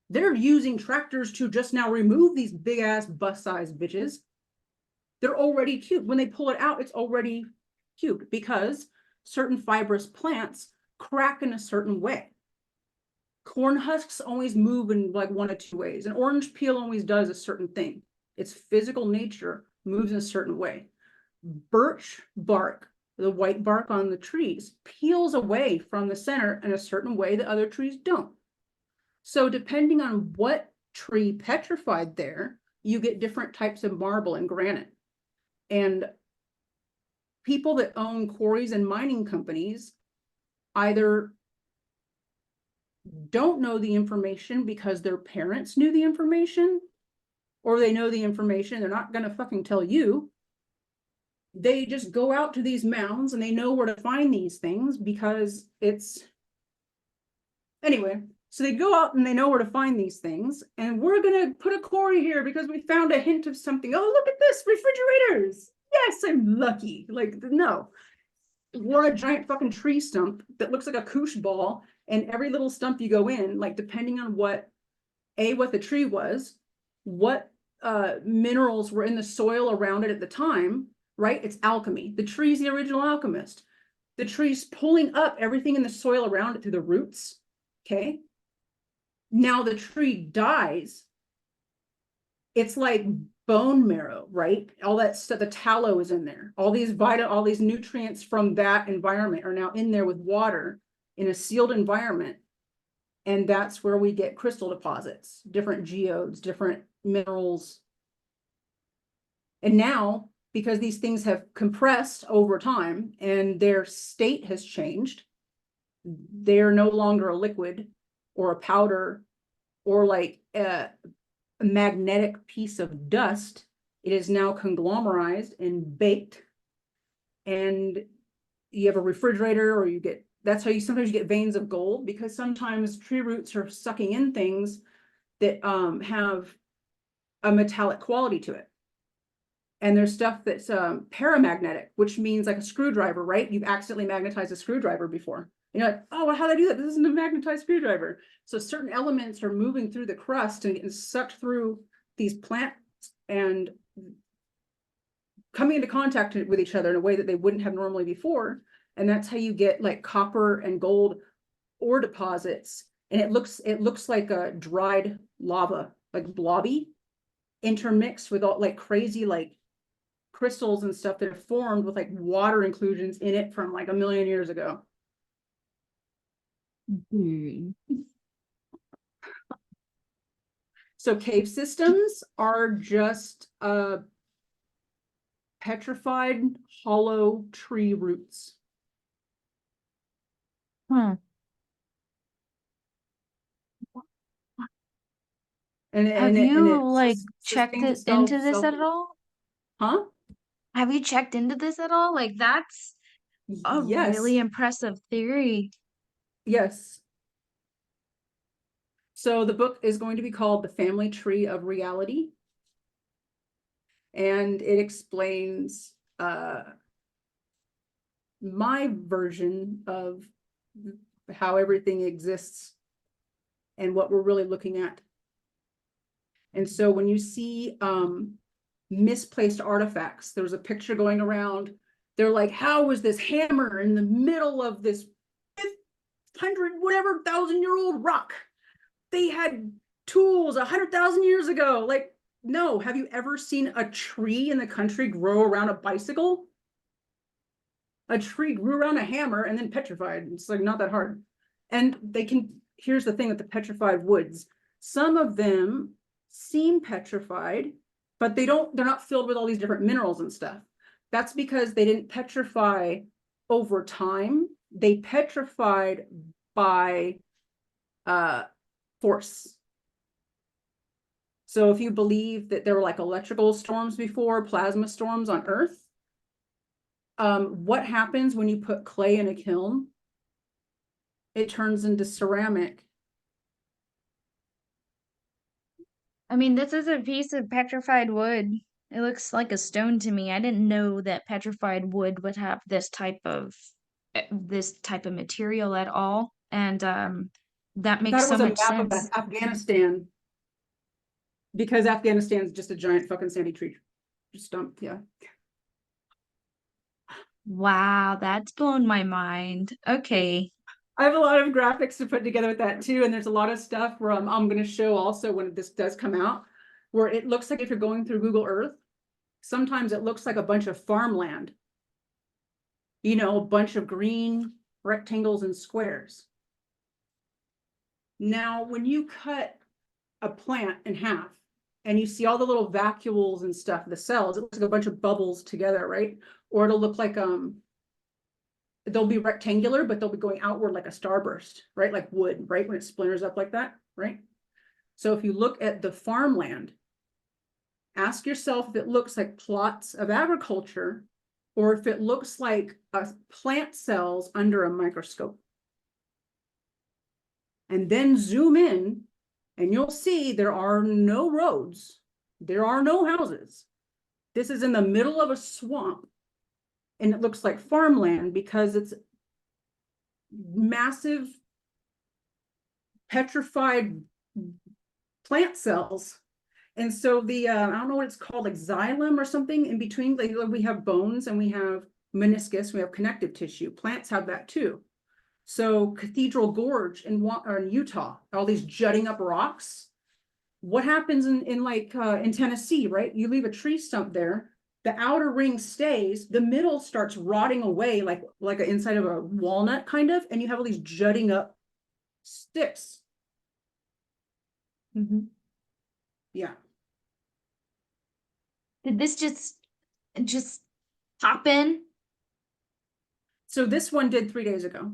They're using tractors to just now remove these big ass bus sized bitches. They're already cubed. When they pull it out, it's already cubed because certain fibrous plants crack in a certain way. Corn husks always move in like one of two ways. An orange peel always does a certain thing. Its physical nature moves in a certain way. Birch bark, the white bark on the trees, peels away from the center in a certain way that other trees don't. So depending on what tree petrified there, you get different types of marble and granite. And people that own quarries and mining companies either don't know the information because their parents knew the information, or they know the information, they're not going to fucking tell you. They just go out to these mounds and they know where to find these things because it's anyway. So they go out and they know where to find these things, and we're gonna put a quarry here because we found a hint of something. Oh, look at this, refrigerators. Yes, I'm lucky. Like, no, we're a giant fucking tree stump that looks like a koosh ball, and every little stump you go in, like depending on what the tree was, what minerals were in the soil around it at the time, right? It's alchemy. The tree's the original alchemist. The tree's pulling up everything in the soil around it through the roots. Okay. Now the tree dies. it's like bone marrow, right? All that stuff, the tallow is in there. All these nutrients from that environment are now in there with water in a sealed environment. And that's where we get crystal deposits, different geodes, different minerals. And now, because these things have compressed over time and their state has changed, they're no longer a liquid or a powder or like a magnetic piece of dust. It is now conglomerized and baked. And you have a refrigerator, or you get, that's how you sometimes get veins of gold, because sometimes tree roots are sucking in things that have a metallic quality to it. And there's stuff that's paramagnetic, which means like a screwdriver, right? You've accidentally magnetized a screwdriver before. And you're like, oh, well, how did I do that? This isn't a magnetized screwdriver. So certain elements are moving through the crust and getting sucked through these plants and coming into contact with each other in a way that they wouldn't have normally before. And that's how you get like copper and gold ore deposits. And it looks like a dried lava, like blobby, intermixed with all like crazy like crystals and stuff that are formed with like water inclusions in it from like a million years ago. So cave systems are just petrified hollow tree roots.
Hmm. Have
And
you
it
like checked
sustains
it
itself
into this at all?
huh?
Have you checked into this at all? Like that's a really
Yes,
impressive theory.
yes. So the book is going to be called The Family Tree of Reality. And it explains my version of how everything exists and what we're really looking at. And so when you see misplaced artifacts, there was a picture going around. They're like, how was this hammer in the middle of this 500 whatever thousand-year-old rock? They had tools 100,000 years ago. Like, no, have you ever seen a tree in the country grow around a bicycle? A tree grew around a hammer and then petrified. It's like not that hard. And they can, here's the thing with the petrified woods. Some of them seem petrified, but they're not filled with all these different minerals and stuff. That's because they didn't petrify over time. They petrified by force. So if you believe that there were like electrical storms before, plasma storms on Earth, what happens when you put clay in a kiln? It turns into ceramic.
I mean, this is a piece of petrified wood. It looks like a stone to me. I didn't know that petrified wood would have this type of material at all. And that
I thought
makes
it
so
was a
much
map of
sense.
Afghanistan, because Afghanistan's just a giant fucking sandy tree stump. Yeah.
Wow, that's blown my mind. Okay.
I have a lot of graphics to put together with that too. And there's a lot of stuff where I'm going to show also when this does come out, where it looks like if you're going through Google Earth, sometimes it looks like a bunch of farmland, you know, a bunch of green rectangles and squares. Now, when you cut a plant in half and you see all the little vacuoles and stuff, the cells, it looks like a bunch of bubbles together, right? Or it'll look like they'll be rectangular, but they'll be going outward like a starburst, right? Like wood, right? When it splinters up like that, right? So if you look at the farmland, ask yourself if it looks like plots of agriculture or if it looks like plant cells under a microscope. And then zoom in and you'll see there are no roads. There are no houses. This is in the middle of a swamp. And it looks like farmland because it's massive petrified plant cells. And so the, I don't know what it's called, like xylem or something in between. Like we have bones and we have meniscus, we have connective tissue. Plants have that too. So Cathedral Gorge in Utah, all these jutting up rocks, What happens in like in Tennessee, right? You leave a tree stump there, the outer ring stays, the middle starts rotting away like a, inside of a walnut kind of, and you have all these jutting up sticks.
Mhm.
Yeah.
Did this just pop in?
So this one did 3 days ago.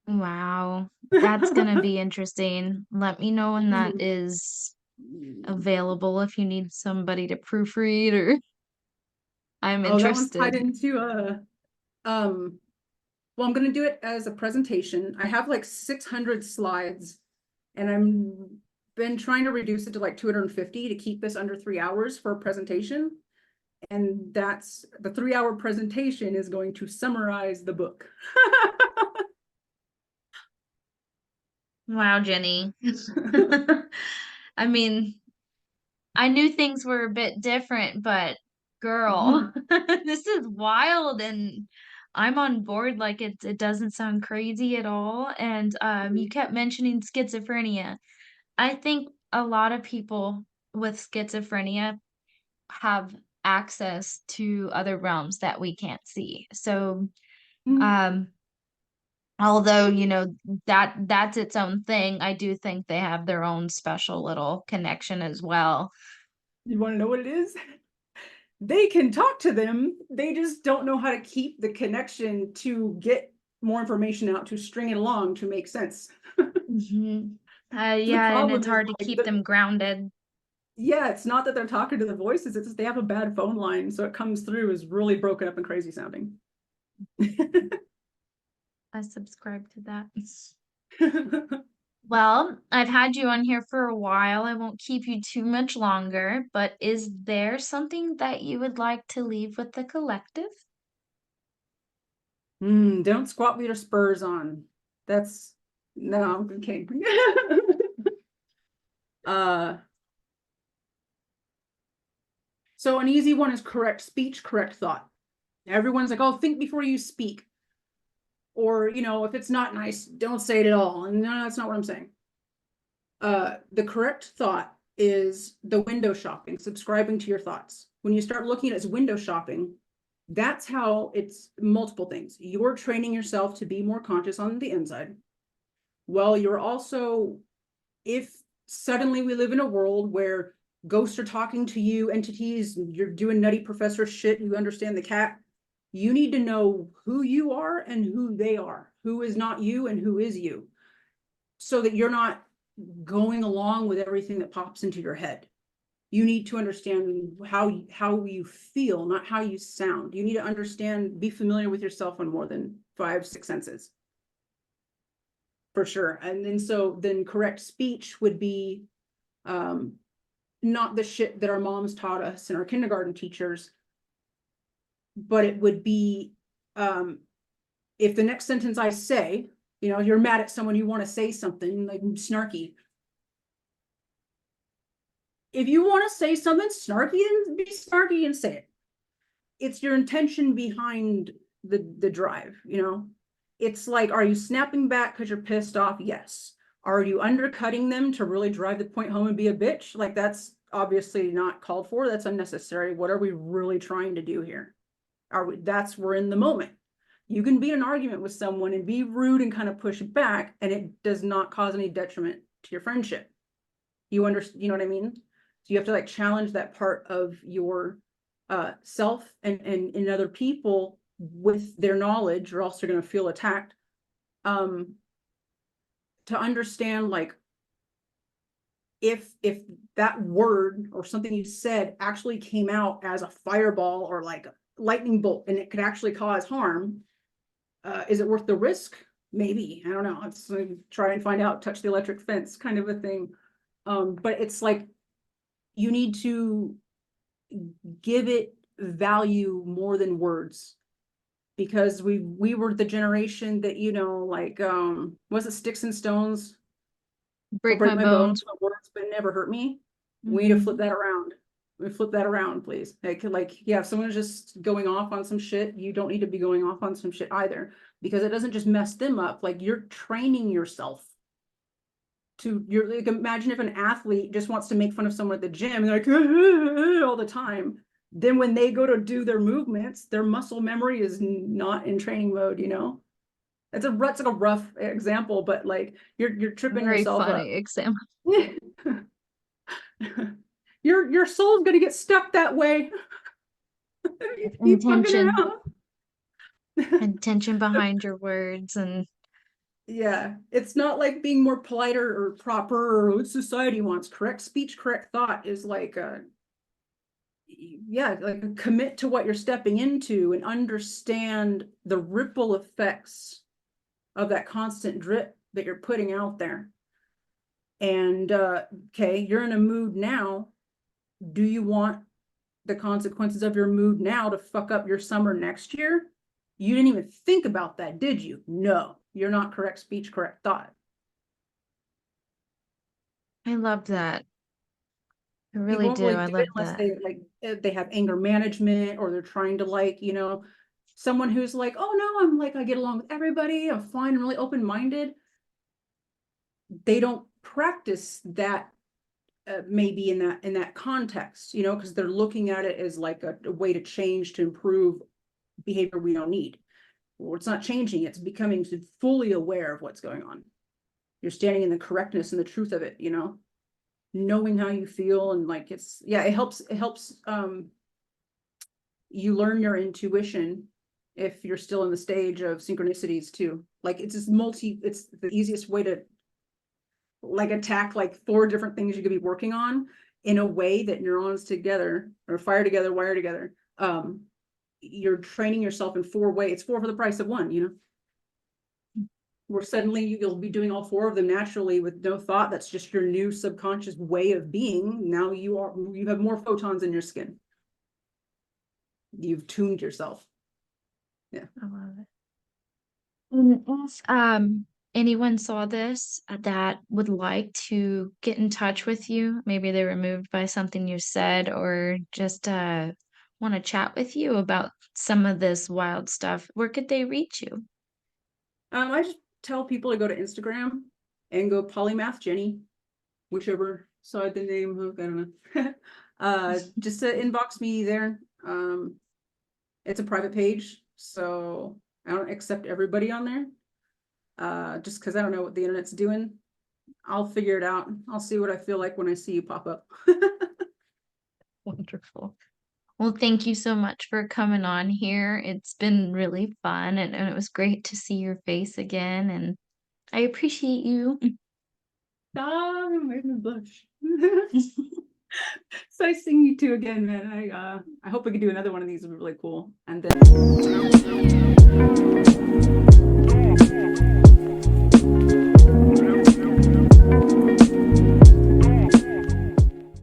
Wow, that's gonna be interesting. Let me know when that
Mhm.
is available if you need somebody to proofread or I'm
Oh, that one's tied
interested.
into um well, I'm gonna do it as a presentation. I have like 600 slides and I'm been trying to reduce it to like 250 to keep this under 3 hours for a presentation. And that's the 3 hour presentation is going to summarize the book.
Wow, Jenny. I mean, I knew things were a bit different, but girl, this is wild and I'm on board like it doesn't sound crazy at all. And you kept mentioning schizophrenia. I think a lot of people with schizophrenia have access to other realms that we can't see. So, um, although, that's its own thing, I do think they have their own special little connection as well.
You want to know what it is? They can talk to them. They just don't know how to keep the connection to get more information out to string it along to make sense.
Mhm.
The
Yeah, and it's
problem is
hard to
like
keep them grounded.
yeah, it's not that they're talking to the voices, it's just they have a bad phone line, so it comes through as really broken up and crazy sounding.
I subscribe to that. Well, I've had you on here for a while. I won't keep you too much longer, but is there something that you would like to leave with the collective?
Don't squat with your spurs on. That's no, okay. uh so an easy one is correct speech, correct thought. Everyone's like, oh, think before you speak. Or, if it's not nice, don't say it at all. And no, that's not what I'm saying. The correct thought is the window shopping, subscribing to your thoughts. When you start looking at it as window shopping, that's how it's multiple things. You're training yourself to be more conscious on the inside. Well, you're also, if suddenly we live in a world where ghosts are talking to you, entities, you're doing nutty professor shit, you understand the cat, you need to know who you are and who they are, who is not you and who is you, so that you're not going along with everything that pops into your head. You need to understand how you feel, not how you sound. You need to understand, be familiar with yourself on more than 5, 6 senses. For sure. And then then correct speech would be not the shit that our moms taught us and our kindergarten teachers, but it would be if the next sentence I say, you're mad at someone, you want to say something like snarky. If you want to say something snarky, then be snarky and say it. It's your intention behind the drive, It's like, are you snapping back because you're pissed off? Yes. Are you undercutting them to really drive the point home and be a bitch? Like, that's obviously not called for. That's unnecessary. What are we really trying to do here? We're in the moment. You can be in an argument with someone and be rude and kind of push back, and it does not cause any detriment to your friendship. You know what I mean? So you have to like challenge that part of your self and in other people with their knowledge, or else they're going to feel attacked. To understand, like, if that word or something you said actually came out as a fireball or like a lightning bolt and it could actually cause harm, is it worth the risk? Maybe. I don't know. It's like, try and find out, touch the electric fence kind of a thing. But it's like you need to give it value more than words, because we were the generation that, like, was it sticks and stones will
Break
break
my
my bones,
bones.
but words but never hurt me. We need to flip
Mhm.
that around. We flip that around, please. Like, yeah, if someone's just going off on some shit, you don't need to be going off on some shit either, because it doesn't just mess them up. Like, you're training yourself. to you're like, imagine if an athlete just wants to make fun of someone at the gym and they're like all the time. Then when they go to do their movements, their muscle memory is not in training mode, you know? It's like a rough example, but like you're tripping
Very
yourself
funny
up.
example.
Your soul's gonna get stuck that way. You keep fucking
Intention,
around.
intention behind your words, and
Yeah, it's not like being more polite or proper or what society wants. Correct speech, correct thought is like yeah, like commit to what you're stepping into and understand the ripple effects of that constant drip that you're putting out there. And okay, you're in a mood now. Do you want the consequences of your mood now to fuck up your summer next year? You didn't even think about that, did you? No, you're not correct speech, correct thought.
I love that. I
People
really
won't
do.
really
I
do it
love
unless
that.
they have anger management or they're trying to like, you know, someone who's like, oh no, I'm like, I get along with everybody, I'm fine, I'm really open-minded. They don't practice that maybe in that context, you know, because they're looking at it as like a way to change, to improve behavior we don't need. Well, it's not changing, it's becoming fully aware of what's going on. You're standing in the correctness and the truth of it, you know, knowing how you feel. And like it's, yeah, it helps you learn your intuition if you're still in the stage of synchronicities too. Like it's it's the easiest way to like attack like 4 different things you could be working on in a way that neurons together or fire together, wire together. You're training yourself in 4 ways. It's 4 for the price of 1, you know, where suddenly you'll be doing all 4 of them naturally with no thought. That's just your new subconscious way of being. Now you have more photons in your skin. You've tuned yourself. Yeah.
I love it. And if anyone saw this that would like to get in touch with you, maybe they were moved by something you said, or just want to chat with you about some of this wild stuff, where could they reach you?
I just tell people to go to Instagram and go polymath Jenny, whichever side the name hook, I don't know. Just to inbox me there. It's a private page, so I don't accept everybody on there. Just because I don't know what the internet's doing. I'll figure it out. I'll see what I feel like when I see you pop up.
Wonderful. Well, thank you so much for coming on here. It's been really fun, and it was great to see your face again, and I appreciate you.
Ah, I'm making a blush. So nice seeing you two again, man. I hope we can do another one of these. It'd be really cool. And then